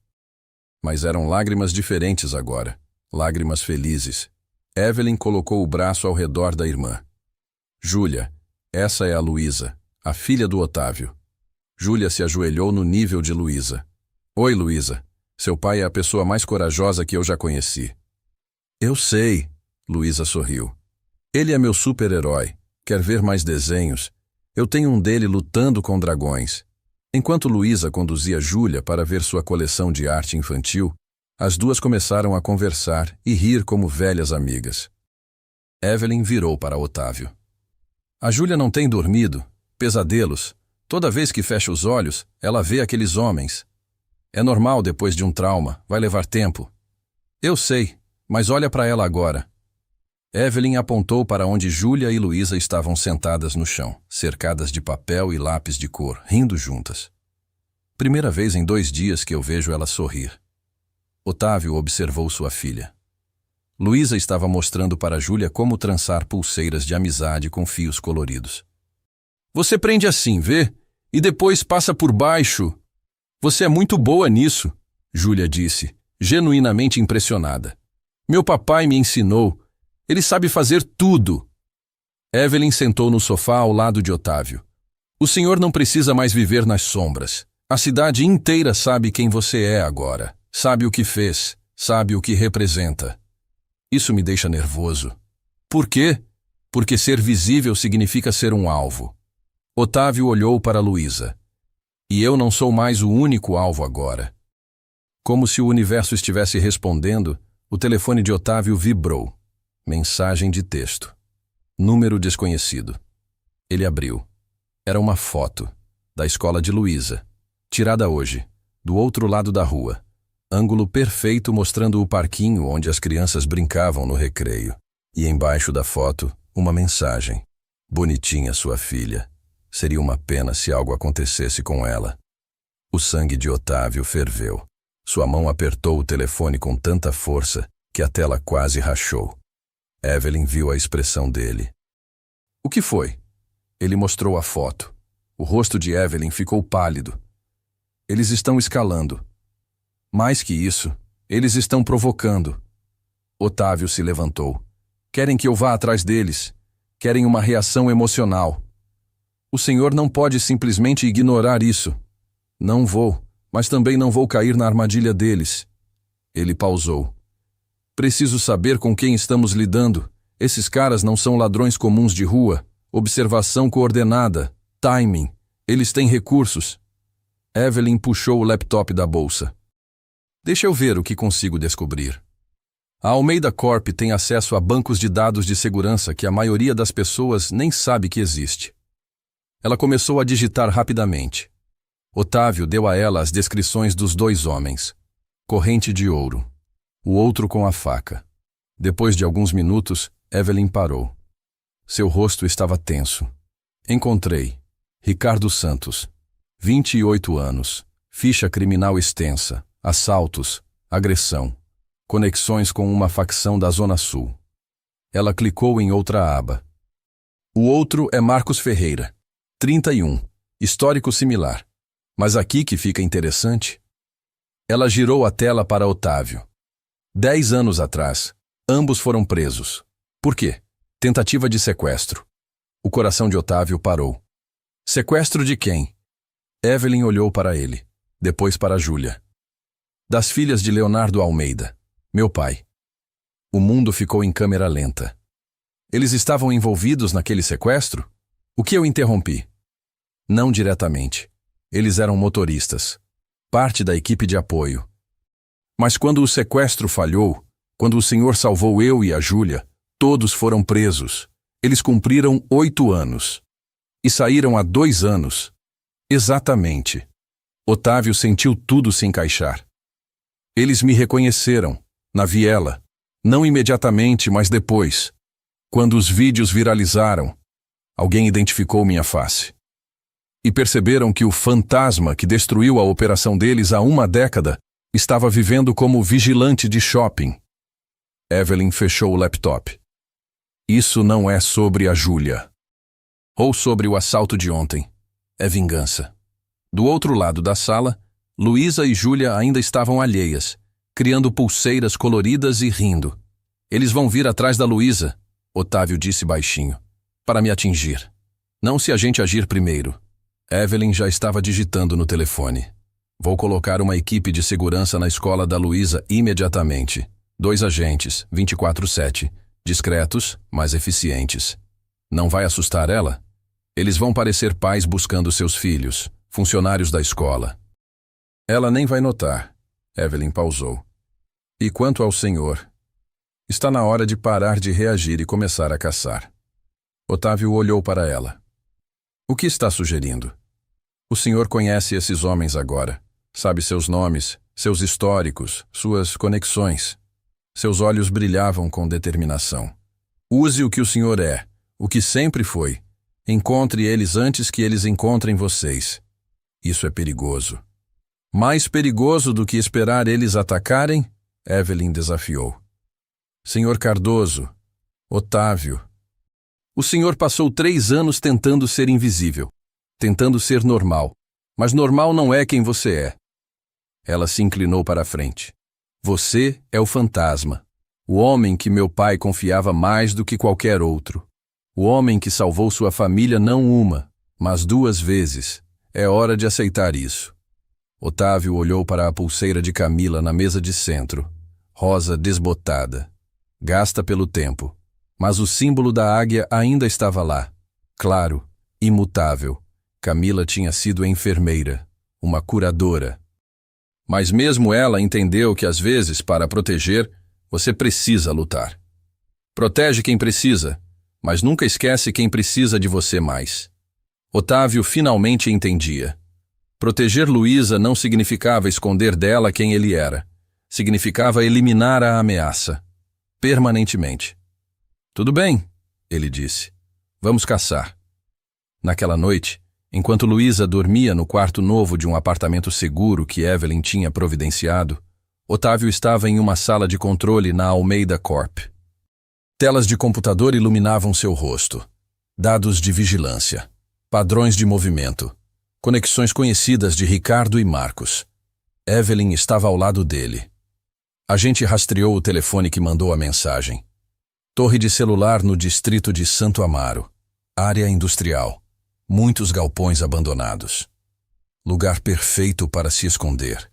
Mas eram lágrimas diferentes agora. Lágrimas felizes. Evelyn colocou o braço ao redor da irmã. Júlia, essa é a Luísa, a filha do Otávio. Júlia se ajoelhou no nível de Luísa. Oi, Luísa. Seu pai é a pessoa mais corajosa que eu já conheci. Eu sei, Luísa sorriu. Ele é meu super-herói. Quer ver mais desenhos? Eu tenho um dele lutando com dragões. Enquanto Luísa conduzia Júlia para ver sua coleção de arte infantil, as duas começaram a conversar e rir como velhas amigas. Evelyn virou para Otávio. A Júlia não tem dormido. Pesadelos. Toda vez que fecha os olhos, ela vê aqueles homens. É normal depois de um trauma, vai levar tempo. Eu sei, mas olha para ela agora. Evelyn apontou para onde Júlia e Luísa estavam sentadas no chão, cercadas de papel e lápis de cor, rindo juntas. Primeira vez em 2 dias que eu vejo ela sorrir. Otávio observou sua filha. Luísa estava mostrando para Júlia como trançar pulseiras de amizade com fios coloridos. Você prende assim, vê? E depois passa por baixo. Você é muito boa nisso, Júlia disse, genuinamente impressionada. Meu papai me ensinou. Ele sabe fazer tudo. Evelyn sentou no sofá ao lado de Otávio. O senhor não precisa mais viver nas sombras. A cidade inteira sabe quem você é agora. Sabe o que fez. Sabe o que representa. Isso me deixa nervoso. Por quê? Porque ser visível significa ser um alvo. Otávio olhou para Luísa. E eu não sou mais o único alvo agora. Como se o universo estivesse respondendo, o telefone de Otávio vibrou. Mensagem de texto. Número desconhecido. Ele abriu. Era uma foto da escola de Luísa, tirada hoje, do outro lado da rua. Ângulo perfeito mostrando o parquinho onde as crianças brincavam no recreio. E embaixo da foto, uma mensagem. Bonitinha sua filha. Seria uma pena se algo acontecesse com ela. O sangue de Otávio ferveu. Sua mão apertou o telefone com tanta força que a tela quase rachou. Evelyn viu a expressão dele. O que foi? Ele mostrou a foto. O rosto de Evelyn ficou pálido. Eles estão escalando. Mais que isso, eles estão provocando. Otávio se levantou. Querem que eu vá atrás deles. Querem uma reação emocional. O senhor não pode simplesmente ignorar isso. Não vou, mas também não vou cair na armadilha deles. Ele pausou. Preciso saber com quem estamos lidando. Esses caras não são ladrões comuns de rua. Observação coordenada. Timing. Eles têm recursos. Evelyn puxou o laptop da bolsa. Deixa eu ver o que consigo descobrir. A Almeida Corp tem acesso a bancos de dados de segurança que a maioria das pessoas nem sabe que existe. Ela começou a digitar rapidamente. Otávio deu a ela as descrições dos 2 homens. Corrente de ouro. O outro com a faca. Depois de alguns minutos, Evelyn parou. Seu rosto estava tenso. Encontrei. Ricardo Santos. 28 anos. Ficha criminal extensa. Assaltos. Agressão. Conexões com uma facção da Zona Sul. Ela clicou em outra aba. O outro é Marcos Ferreira. 31. Histórico similar. Mas aqui que fica interessante. Ela girou a tela para Otávio. 10 anos atrás, ambos foram presos. Por quê? Tentativa de sequestro. O coração de Otávio parou. Sequestro de quem? Evelyn olhou para ele, depois para Júlia. Das filhas de Leonardo Almeida, meu pai. O mundo ficou em câmera lenta. Eles estavam envolvidos naquele sequestro? O que eu interrompi? Não diretamente. Eles eram motoristas, parte da equipe de apoio. Mas quando o sequestro falhou, quando o senhor salvou eu e a Júlia, todos foram presos. Eles cumpriram 8 anos. E saíram há 2 anos. Exatamente. Otávio sentiu tudo se encaixar. Eles me reconheceram, na viela. Não imediatamente, mas depois. Quando os vídeos viralizaram, alguém identificou minha face. E perceberam que o fantasma que destruiu a operação deles há 1 década estava vivendo como vigilante de shopping. Evelyn fechou o laptop. Isso não é sobre a Júlia. Ou sobre o assalto de ontem. É vingança. Do outro lado da sala, Luísa e Júlia ainda estavam alheias, criando pulseiras coloridas e rindo. Eles vão vir atrás da Luísa, Otávio disse baixinho, para me atingir. Não se a gente agir primeiro. Evelyn já estava digitando no telefone. Vou colocar uma equipe de segurança na escola da Luísa imediatamente. 2 agentes, 24/7. Discretos, mas eficientes. Não vai assustar ela? Eles vão parecer pais buscando seus filhos, funcionários da escola. Ela nem vai notar. Evelyn pausou. E quanto ao senhor? Está na hora de parar de reagir e começar a caçar. Otávio olhou para ela. O que está sugerindo? O senhor conhece esses homens agora. Sabe seus nomes, seus históricos, suas conexões. Seus olhos brilhavam com determinação. Use o que o senhor é, o que sempre foi. Encontre eles antes que eles encontrem vocês. Isso é perigoso. Mais perigoso do que esperar eles atacarem? Evelyn desafiou. Senhor Cardoso, Otávio. O senhor passou 3 anos tentando ser invisível, tentando ser normal. Mas normal não é quem você é. Ela se inclinou para a frente. Você é o fantasma. O homem que meu pai confiava mais do que qualquer outro. O homem que salvou sua família não 1, mas 2 vezes. É hora de aceitar isso. Otávio olhou para a pulseira de Camila na mesa de centro. Rosa desbotada. Gasta pelo tempo. Mas o símbolo da águia ainda estava lá. Claro, imutável. Camila tinha sido enfermeira, uma curadora. Mas mesmo ela entendeu que às vezes, para proteger, você precisa lutar. Protege quem precisa, mas nunca esquece quem precisa de você mais. Otávio finalmente entendia. Proteger Luísa não significava esconder dela quem ele era. Significava eliminar a ameaça. Permanentemente. Tudo bem, ele disse. Vamos caçar. Naquela noite, enquanto Luísa dormia no quarto novo de um apartamento seguro que Evelyn tinha providenciado, Otávio estava em uma sala de controle na Almeida Corp. Telas de computador iluminavam seu rosto. Dados de vigilância. Padrões de movimento. Conexões conhecidas de Ricardo e Marcos. Evelyn estava ao lado dele. A gente rastreou o telefone que mandou a mensagem. Torre de celular no distrito de Santo Amaro. Área industrial. Muitos galpões abandonados. Lugar perfeito para se esconder.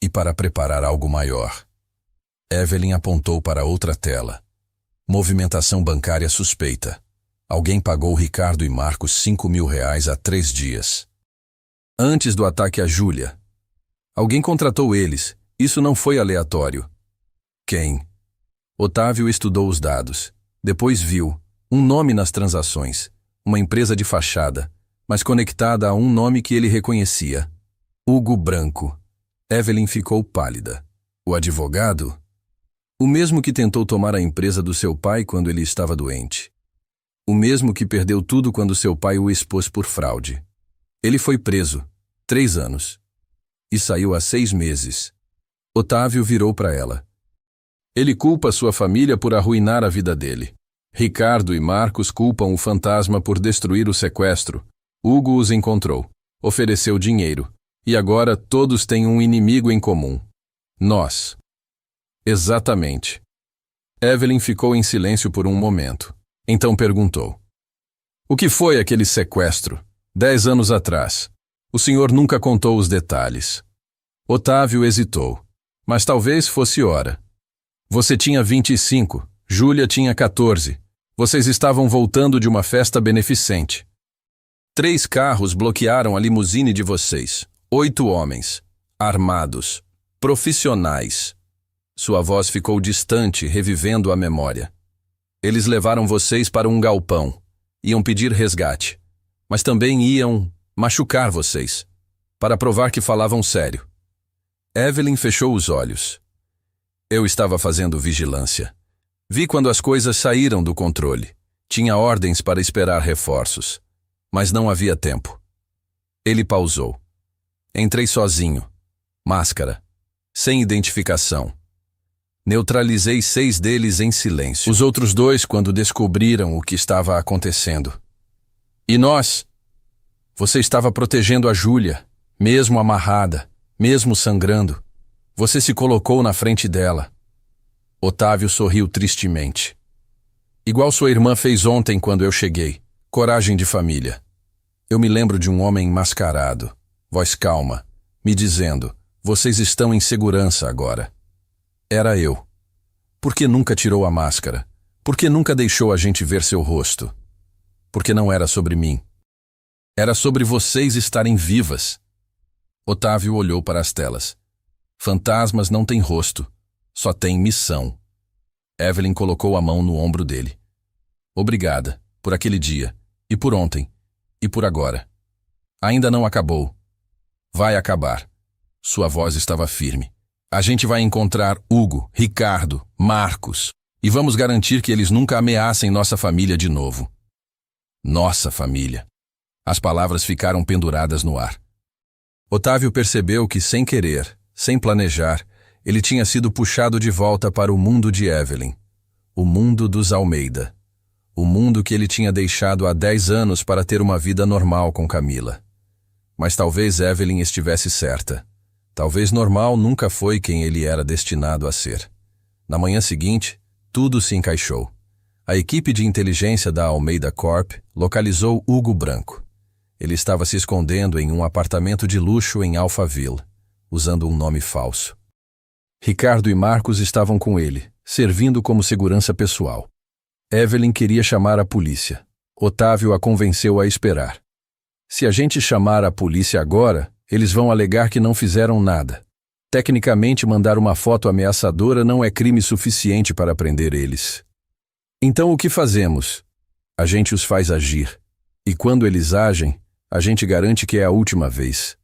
E para preparar algo maior. Evelyn apontou para outra tela. Movimentação bancária suspeita. Alguém pagou Ricardo e Marcos R$5.000 há 3 dias. Antes do ataque a Júlia. Alguém contratou eles. Isso não foi aleatório. Quem? Otávio estudou os dados. Depois viu um nome nas transações. Uma empresa de fachada, mas conectada a um nome que ele reconhecia. Hugo Branco. Evelyn ficou pálida. O advogado? O mesmo que tentou tomar a empresa do seu pai quando ele estava doente. O mesmo que perdeu tudo quando seu pai o expôs por fraude. Ele foi preso, 3 anos. E saiu há 6 meses. Otávio virou para ela. Ele culpa sua família por arruinar a vida dele. Ricardo e Marcos culpam o fantasma por destruir o sequestro. Hugo os encontrou, ofereceu dinheiro. E agora todos têm um inimigo em comum. Nós. Exatamente. Evelyn ficou em silêncio por um momento. Então perguntou. O que foi aquele sequestro? 10 anos atrás. O senhor nunca contou os detalhes. Otávio hesitou. Mas talvez fosse hora. Você tinha 25, Júlia tinha 14. Vocês estavam voltando de uma festa beneficente. 3 carros bloquearam a limusine de vocês. 8 homens, armados, profissionais. Sua voz ficou distante, revivendo a memória. Eles levaram vocês para um galpão. Iam pedir resgate. Mas também iam machucar vocês, para provar que falavam sério. Evelyn fechou os olhos. Eu estava fazendo vigilância. Vi quando as coisas saíram do controle. Tinha ordens para esperar reforços. Mas não havia tempo. Ele pausou. Entrei sozinho. Máscara. Sem identificação. Neutralizei 6 deles em silêncio. Os outros 2 quando descobriram o que estava acontecendo. E nós? Você estava protegendo a Júlia, mesmo amarrada, mesmo sangrando. Você se colocou na frente dela. Otávio sorriu tristemente. Igual sua irmã fez ontem quando eu cheguei. Coragem de família. Eu me lembro de um homem mascarado, voz calma, me dizendo, vocês estão em segurança agora. Era eu. Por que nunca tirou a máscara? Por que nunca deixou a gente ver seu rosto? Porque não era sobre mim. Era sobre vocês estarem vivas. Otávio olhou para as telas. Fantasmas não têm rosto, só têm missão. Evelyn colocou a mão no ombro dele. Obrigada, por aquele dia, e por ontem, e por agora. Ainda não acabou. Vai acabar. Sua voz estava firme. A gente vai encontrar Hugo, Ricardo, Marcos, e vamos garantir que eles nunca ameacem nossa família de novo. Nossa família. As palavras ficaram penduradas no ar. Otávio percebeu que, sem querer, sem planejar, ele tinha sido puxado de volta para o mundo de Evelyn. O mundo dos Almeida. O mundo que ele tinha deixado há 10 anos para ter uma vida normal com Camila. Mas talvez Evelyn estivesse certa. Talvez normal nunca foi quem ele era destinado a ser. Na manhã seguinte, tudo se encaixou. A equipe de inteligência da Almeida Corp localizou Hugo Branco. Ele estava se escondendo em um apartamento de luxo em Alphaville, usando um nome falso. Ricardo e Marcos estavam com ele, servindo como segurança pessoal. Evelyn queria chamar a polícia. Otávio a convenceu a esperar. Se a gente chamar a polícia agora, eles vão alegar que não fizeram nada. Tecnicamente, mandar uma foto ameaçadora não é crime suficiente para prender eles. Então o que fazemos? A gente os faz agir. E quando eles agem, a gente garante que é a última vez.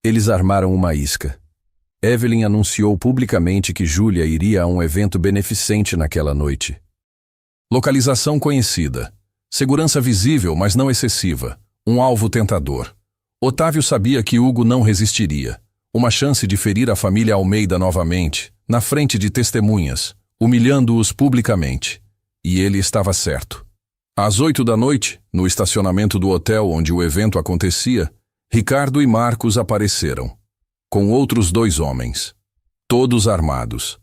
Eles armaram uma isca. Evelyn anunciou publicamente que Júlia iria a um evento beneficente naquela noite. Localização conhecida. Segurança visível, mas não excessiva. Um alvo tentador. Otávio sabia que Hugo não resistiria. Uma chance de ferir a família Almeida novamente, na frente de testemunhas, humilhando-os publicamente. E ele estava certo. Às 8 da noite, no estacionamento do hotel onde o evento acontecia, Ricardo e Marcos apareceram, com outros 2 homens, todos armados.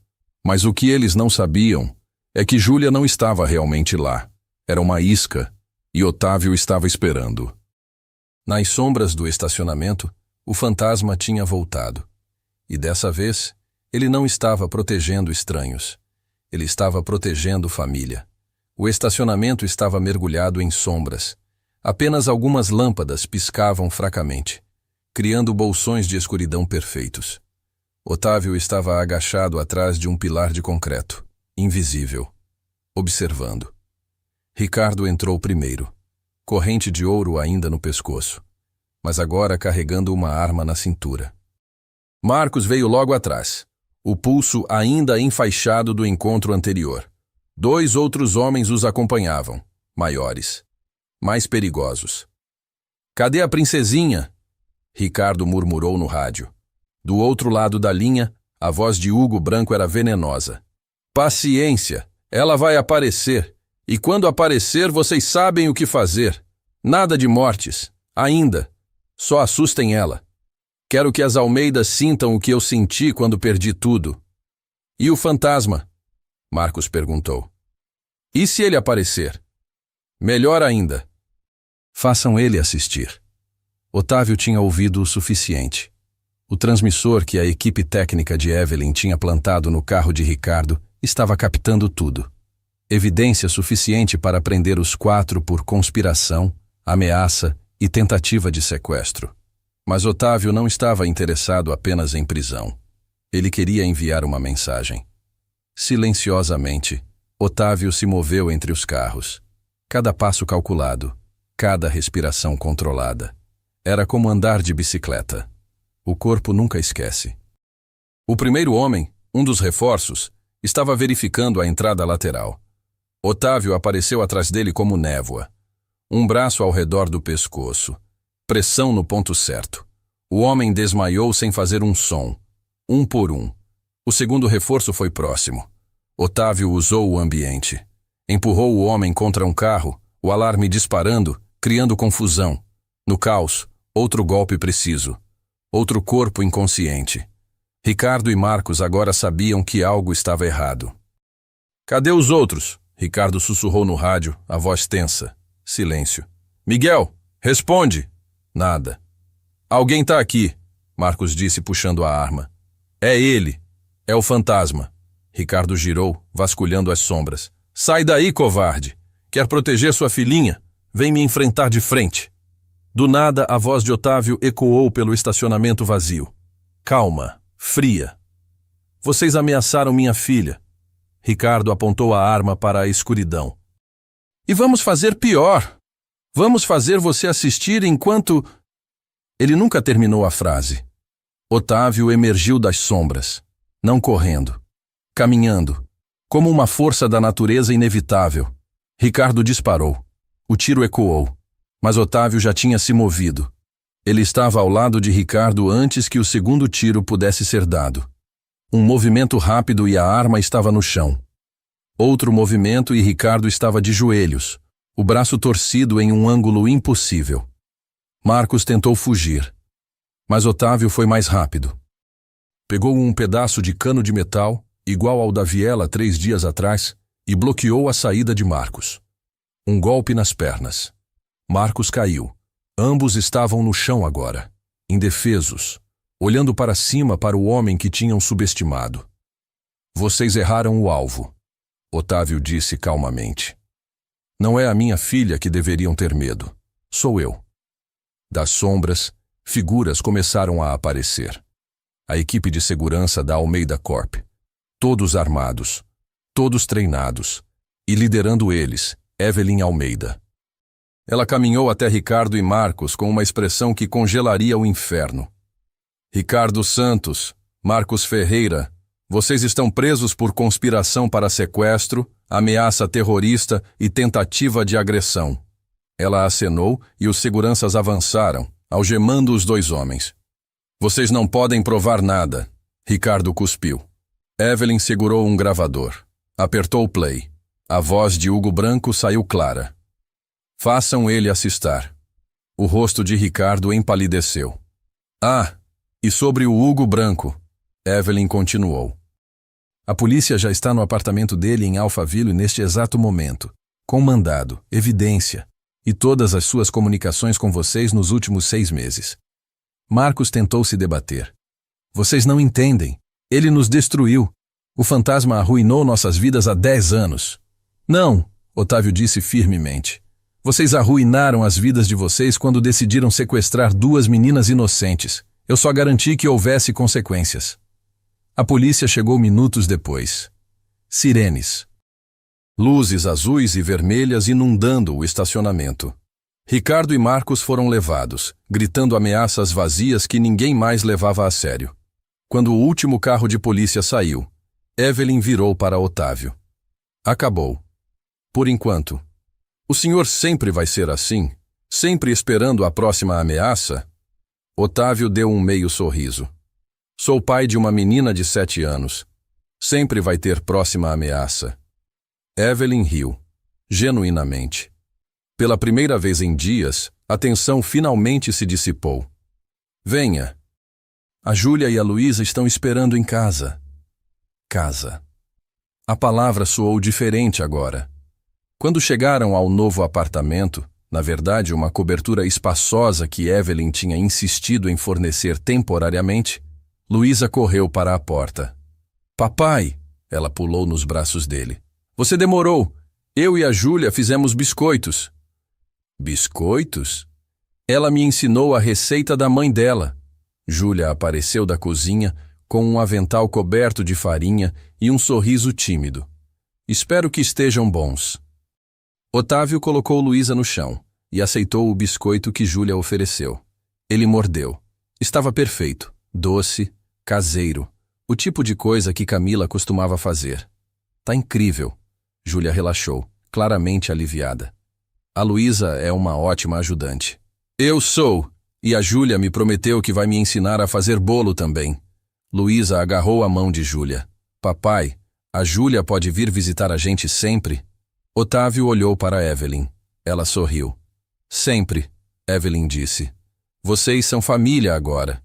Mas o que eles não sabiam é que Júlia não estava realmente lá. Era uma isca, e Otávio estava esperando. Nas sombras do estacionamento, o fantasma tinha voltado. E dessa vez, ele não estava protegendo estranhos. Ele estava protegendo família. O estacionamento estava mergulhado em sombras. Apenas algumas lâmpadas piscavam fracamente, criando bolsões de escuridão perfeitos. Otávio estava agachado atrás de um pilar de concreto, invisível, observando. Ricardo entrou primeiro, corrente de ouro ainda no pescoço. mas agora carregando uma arma na cintura. Marcos veio logo atrás, o pulso ainda enfaixado do encontro anterior. 2 outros homens os acompanhavam, maiores, mais perigosos. "Cadê a princesinha?" Ricardo murmurou no rádio. Do outro lado da linha, a voz de Hugo Branco era venenosa. "Paciência, ela vai aparecer. E quando aparecer, vocês sabem o que fazer. Nada de mortes, ainda. Só assustem ela. Quero que as Almeidas sintam o que eu senti quando perdi tudo." "E o fantasma?" Marcos perguntou. "E se ele aparecer?" "Melhor ainda." "Façam ele assistir." Otávio tinha ouvido o suficiente. O transmissor que a equipe técnica de Evelyn tinha plantado no carro de Ricardo estava captando tudo. Evidência suficiente para prender os 4 por conspiração, ameaça e tentativa de sequestro. Mas Otávio não estava interessado apenas em prisão. Ele queria enviar uma mensagem. Silenciosamente, Otávio se moveu entre os carros. Cada passo calculado, cada respiração controlada. Era como andar de bicicleta. O corpo nunca esquece. O primeiro homem, um dos reforços, estava verificando a entrada lateral. Otávio apareceu atrás dele como névoa. Um braço ao redor do pescoço. Pressão no ponto certo. O homem desmaiou sem fazer um som. Um por um. O segundo reforço foi próximo. Otávio usou o ambiente. Empurrou o homem contra um carro, o alarme disparando, criando confusão. No caos, outro golpe preciso. Outro corpo inconsciente. Ricardo e Marcos agora sabiam que algo estava errado. "Cadê os outros?" Ricardo sussurrou no rádio, a voz tensa. Silêncio. "Miguel, responde!" Nada. "Alguém tá aqui", Marcos disse puxando a arma. "É ele. É o fantasma." Ricardo girou, vasculhando as sombras. "Sai daí, covarde! Quer proteger sua filhinha? Vem me enfrentar de frente." Do nada, a voz de Otávio ecoou pelo estacionamento vazio. Calma, fria. "Vocês ameaçaram minha filha." Ricardo apontou a arma para a escuridão. "E vamos fazer pior. Vamos fazer você assistir enquanto..." Ele nunca terminou a frase. Otávio emergiu das sombras, não correndo, caminhando, como uma força da natureza inevitável. Ricardo disparou. O tiro ecoou, mas Otávio já tinha se movido. Ele estava ao lado de Ricardo antes que o segundo tiro pudesse ser dado. Um movimento rápido e a arma estava no chão. Outro movimento e Ricardo estava de joelhos, o braço torcido em um ângulo impossível. Marcos tentou fugir, mas Otávio foi mais rápido. Pegou um pedaço de cano de metal, igual ao da viela 3 dias atrás, e bloqueou a saída de Marcos. Um golpe nas pernas. Marcos caiu. Ambos estavam no chão agora, indefesos, olhando para cima para o homem que tinham subestimado. "Vocês erraram o alvo", Otávio disse calmamente. "Não é a minha filha que deveriam ter medo. Sou eu." Das sombras, figuras começaram a aparecer. A equipe de segurança da Almeida Corp. Todos armados, todos treinados, e liderando eles, Evelyn Almeida. Ela caminhou até Ricardo e Marcos com uma expressão que congelaria o inferno. "Ricardo Santos, Marcos Ferreira, vocês estão presos por conspiração para sequestro, ameaça terrorista e tentativa de agressão." Ela acenou e os seguranças avançaram, algemando os 2 homens. "Vocês não podem provar nada", Ricardo cuspiu. Evelyn segurou um gravador. Apertou o play. A voz de Hugo Branco saiu clara. "Façam ele assistar." O rosto de Ricardo empalideceu. "Ah, e sobre o Hugo Branco?" Evelyn continuou. "A polícia já está no apartamento dele em Alphaville neste exato momento, com mandado, evidência, e todas as suas comunicações com vocês nos últimos 6 meses. Marcos tentou se debater. "Vocês não entendem. Ele nos destruiu. O fantasma arruinou nossas vidas há 10 anos. "Não", Otávio disse firmemente. "Vocês arruinaram as vidas de vocês quando decidiram sequestrar 2 meninas inocentes. Eu só garanti que houvesse consequências." A polícia chegou minutos depois. Sirenes. Luzes azuis e vermelhas inundando o estacionamento. Ricardo e Marcos foram levados, gritando ameaças vazias que ninguém mais levava a sério. Quando o último carro de polícia saiu, Evelyn virou para Otávio. Acabou. Por enquanto. O senhor sempre vai ser assim? Sempre esperando a próxima ameaça? Otávio deu um meio sorriso. Sou pai de uma menina de 7 anos. Sempre vai ter próxima ameaça. Evelyn riu, genuinamente. Pela primeira vez em dias, a tensão finalmente se dissipou. Venha. A Júlia e a Luísa estão esperando em casa. Casa. A palavra soou diferente agora. Quando chegaram ao novo apartamento, na verdade uma cobertura espaçosa que Evelyn tinha insistido em fornecer temporariamente, Luísa correu para a porta. Papai! Ela pulou nos braços dele. Você demorou! Eu e a Júlia fizemos biscoitos. Biscoitos? Ela me ensinou a receita da mãe dela. Júlia apareceu da cozinha com um avental coberto de farinha e um sorriso tímido. Espero que estejam bons. Otávio colocou Luísa no chão e aceitou o biscoito que Júlia ofereceu. Ele mordeu. Estava perfeito, doce, caseiro, o tipo de coisa que Camila costumava fazer. Tá incrível. Júlia relaxou, claramente aliviada. A Luísa é uma ótima ajudante. Eu sou, e a Júlia me prometeu que vai me ensinar a fazer bolo também. Luísa agarrou a mão de Júlia. Papai, a Júlia pode vir visitar a gente sempre? Otávio olhou para Evelyn. Ela sorriu. Sempre, Evelyn disse. Vocês são família agora.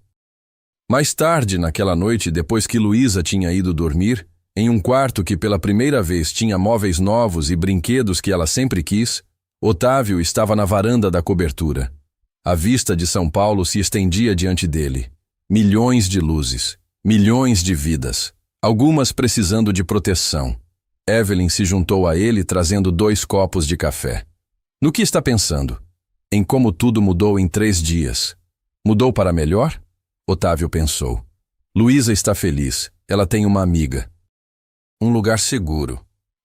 Mais tarde, naquela noite, depois que Luísa tinha ido dormir, em um quarto que pela primeira vez tinha móveis novos e brinquedos que ela sempre quis, Otávio estava na varanda da cobertura. A vista de São Paulo se estendia diante dele. Milhões de luzes, milhões de vidas, algumas precisando de proteção. Evelyn se juntou a ele trazendo 2 copos de café. No que está pensando? Em como tudo mudou em 3 dias. Mudou para melhor? Otávio pensou. Luísa está feliz, ela tem uma amiga. Um lugar seguro.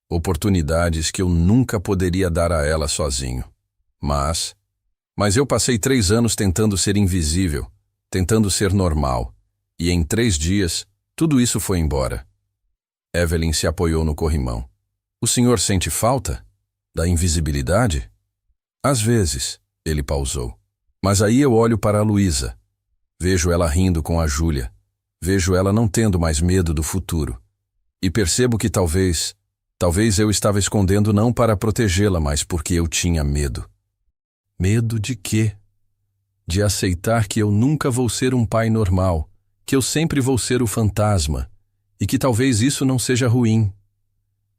Oportunidades que eu nunca poderia dar a ela sozinho. Mas eu passei 3 anos tentando ser invisível, tentando ser normal. E em 3 dias, tudo isso foi embora. Evelyn se apoiou no corrimão. O senhor sente falta? Da invisibilidade? Às vezes, ele pausou. Mas aí eu olho para a Luísa. Vejo ela rindo com a Júlia. Vejo ela não tendo mais medo do futuro. E percebo que talvez eu estava escondendo não para protegê-la, mas porque eu tinha medo. Medo de quê? De aceitar que eu nunca vou ser um pai normal, que eu sempre vou ser o fantasma, e que talvez isso não seja ruim.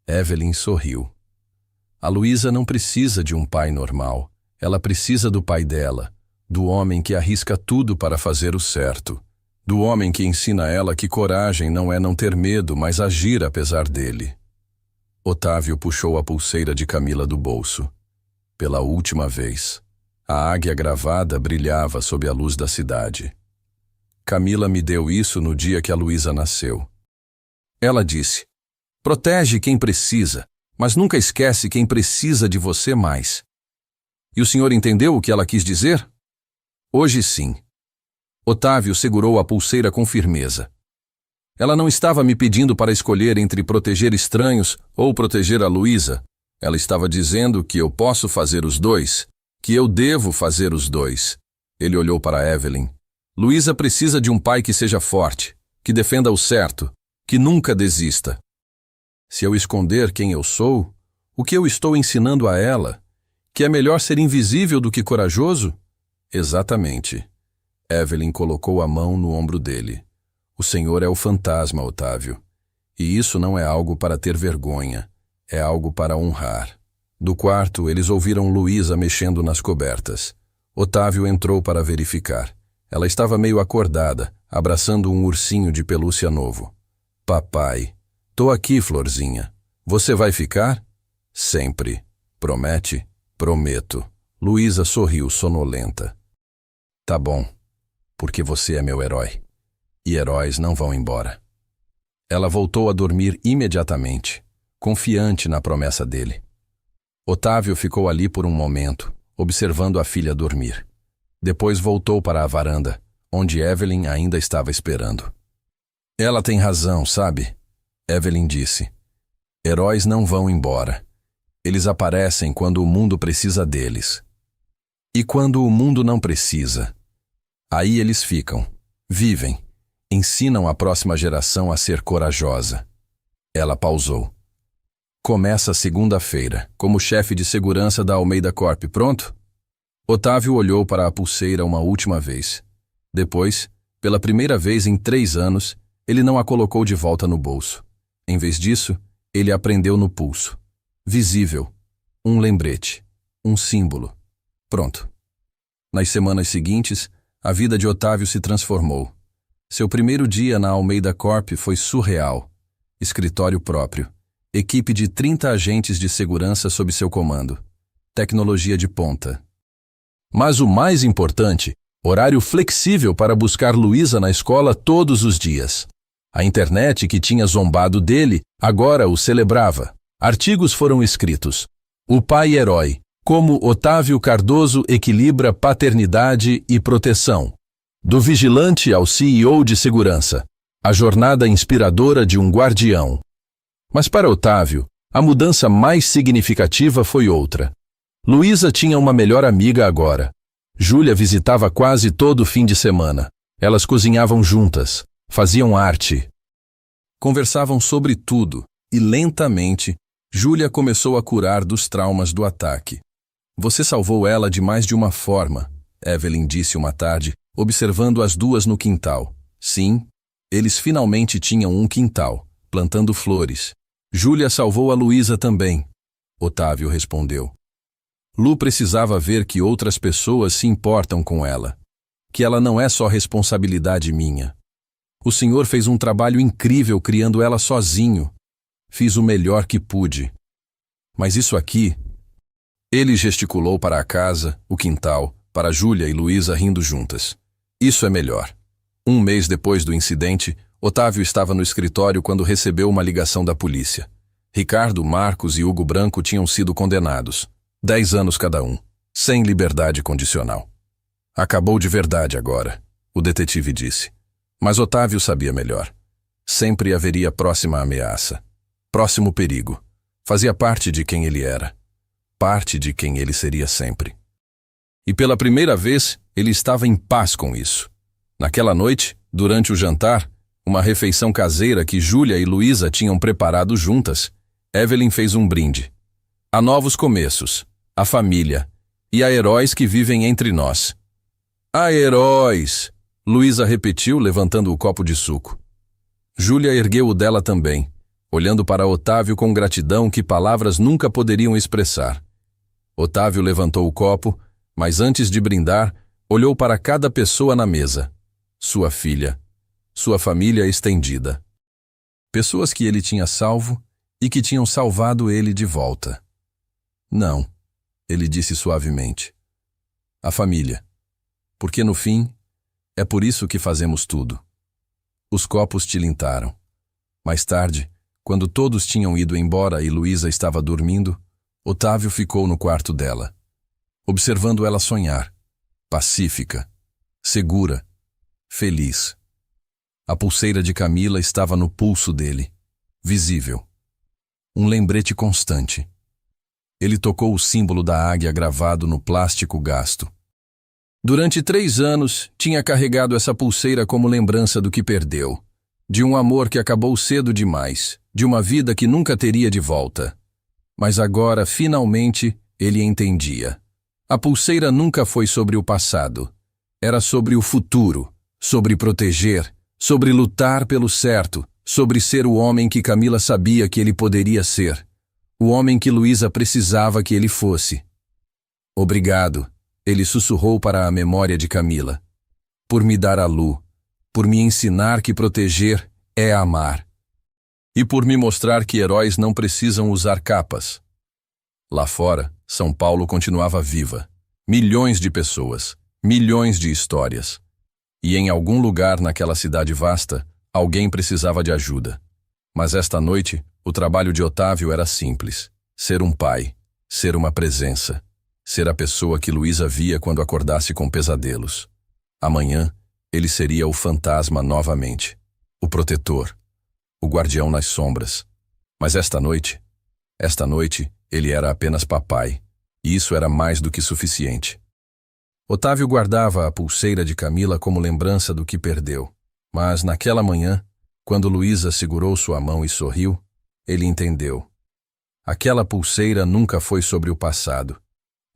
Evelyn sorriu. A Luísa não precisa de um pai normal. Ela precisa do pai dela, do homem que arrisca tudo para fazer o certo, do homem que ensina a ela que coragem não é não ter medo, mas agir apesar dele. Otávio puxou a pulseira de Camila do bolso. Pela última vez, a águia gravada brilhava sob a luz da cidade. Camila me deu isso no dia que a Luísa nasceu. Ela disse, protege quem precisa, mas nunca esquece quem precisa de você mais. E o senhor entendeu o que ela quis dizer? Hoje sim. Otávio segurou a pulseira com firmeza. Ela não estava me pedindo para escolher entre proteger estranhos ou proteger a Luísa. Ela estava dizendo que eu posso fazer os dois, que eu devo fazer os dois. Ele olhou para Evelyn. Luísa precisa de um pai que seja forte, que defenda o certo, que nunca desista. Se eu esconder quem eu sou, o que eu estou ensinando a ela? Que é melhor ser invisível do que corajoso? Exatamente. Evelyn colocou a mão no ombro dele. O senhor é o fantasma, Otávio. E isso não é algo para ter vergonha, é algo para honrar. Do quarto, eles ouviram Luísa mexendo nas cobertas. Otávio entrou para verificar. Ela estava meio acordada, abraçando um ursinho de pelúcia novo. Papai, tô aqui, florzinha. Você vai ficar? Sempre. Promete? Prometo. Luísa sorriu sonolenta. Tá bom, porque você é meu herói. E heróis não vão embora. Ela voltou a dormir imediatamente, confiante na promessa dele. Otávio ficou ali por um momento, observando a filha dormir. Depois voltou para a varanda, onde Evelyn ainda estava esperando. Ela tem razão, sabe? Evelyn disse. Heróis não vão embora. Eles aparecem quando o mundo precisa deles. E quando o mundo não precisa, aí eles ficam, vivem, ensinam a próxima geração a ser corajosa. Ela pausou. Começa segunda-feira, como chefe de segurança da Almeida Corp, pronto? Otávio olhou para a pulseira uma última vez. Depois, pela primeira vez em 3 anos, ele não a colocou de volta no bolso. Em vez disso, ele a prendeu no pulso. Visível. Um lembrete. Um símbolo. Pronto. Nas semanas seguintes, a vida de Otávio se transformou. Seu primeiro dia na Almeida Corp foi surreal. Escritório próprio. Equipe de 30 agentes de segurança sob seu comando. Tecnologia de ponta. Mas o mais importante, horário flexível para buscar Luísa na escola todos os dias. A internet, que tinha zombado dele, agora o celebrava. Artigos foram escritos. O pai herói. Como Otávio Cardoso equilibra paternidade e proteção. Do vigilante ao CEO de segurança. A jornada inspiradora de um guardião. Mas para Otávio, a mudança mais significativa foi outra. Luísa tinha uma melhor amiga agora. Júlia visitava quase todo fim de semana. Elas cozinhavam juntas, faziam arte. Conversavam sobre tudo, e lentamente, Júlia começou a curar dos traumas do ataque. Você salvou ela de mais de uma forma, Evelyn disse uma tarde, observando as duas no quintal. Sim, eles finalmente tinham um quintal, plantando flores. Júlia salvou a Luísa também, Otávio respondeu. Lu precisava ver que outras pessoas se importam com ela, que ela não é só responsabilidade minha. O senhor fez um trabalho incrível criando ela sozinho. Fiz o melhor que pude. Mas isso aqui... Ele gesticulou para a casa, o quintal, para Júlia e Luísa rindo juntas. Isso é melhor. 1 mês depois do incidente, Otávio estava no escritório quando recebeu uma ligação da polícia. Ricardo, Marcos e Hugo Branco tinham sido condenados. 10 anos cada um, sem liberdade condicional. Acabou de verdade agora, o detetive disse. Mas Otávio sabia melhor. Sempre haveria próxima ameaça. Próximo perigo. Fazia parte de quem ele era. Parte de quem ele seria sempre. E pela primeira vez, ele estava em paz com isso. Naquela noite, durante o jantar, uma refeição caseira que Júlia e Luísa tinham preparado juntas, Evelyn fez um brinde. A novos começos, a família e a heróis que vivem entre nós. A heróis! Luísa repetiu, levantando o copo de suco. Júlia ergueu o dela também, olhando para Otávio com gratidão que palavras nunca poderiam expressar. Otávio levantou o copo, mas antes de brindar, olhou para cada pessoa na mesa. Sua filha, sua família estendida. Pessoas que ele tinha salvo e que tinham salvado ele de volta. Não, ele disse suavemente. A família. Porque no fim, é por isso que fazemos tudo. Os copos tilintaram. Mais tarde, quando todos tinham ido embora e Luísa estava dormindo, Otávio ficou no quarto dela, observando ela sonhar, pacífica, segura, feliz. A pulseira de Camila estava no pulso dele, visível. Um lembrete constante. Ele tocou o símbolo da águia gravado no plástico gasto. Durante 3 anos, tinha carregado essa pulseira como lembrança do que perdeu, de um amor que acabou cedo demais, de uma vida que nunca teria de volta. Mas agora, finalmente, ele entendia. A pulseira nunca foi sobre o passado. Era sobre o futuro, sobre proteger, sobre lutar pelo certo, sobre ser o homem que Camila sabia que ele poderia ser, o homem que Luísa precisava que ele fosse. Obrigado. Ele sussurrou para a memória de Camila. Por me dar a Lu, por me ensinar que proteger é amar. E por me mostrar que heróis não precisam usar capas. Lá fora, São Paulo continuava viva. Milhões de pessoas, milhões de histórias. E em algum lugar naquela cidade vasta, alguém precisava de ajuda. Mas esta noite, o trabalho de Otávio era simples. Ser um pai, ser uma presença. ser a pessoa que Luísa via quando acordasse com pesadelos. Amanhã, ele seria o fantasma novamente, o protetor, o guardião nas sombras. Mas esta noite, ele era apenas papai, e isso era mais do que suficiente. Otávio guardava a pulseira de Camila como lembrança do que perdeu. Mas naquela manhã, quando Luísa segurou sua mão e sorriu, ele entendeu. Aquela pulseira nunca foi sobre o passado.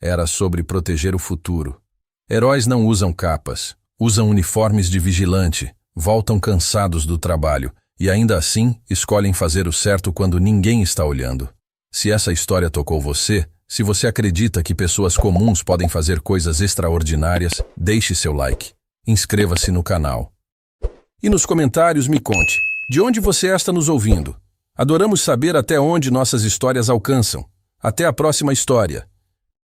Era sobre proteger o futuro. Heróis não usam capas, usam uniformes de vigilante, voltam cansados do trabalho e ainda assim escolhem fazer o certo quando ninguém está olhando. Se essa história tocou você, se você acredita que pessoas comuns podem fazer coisas extraordinárias, deixe seu like. Inscreva-se no canal. E nos comentários me conte, de onde você está nos ouvindo? Adoramos saber até onde nossas histórias alcançam. Até a próxima história.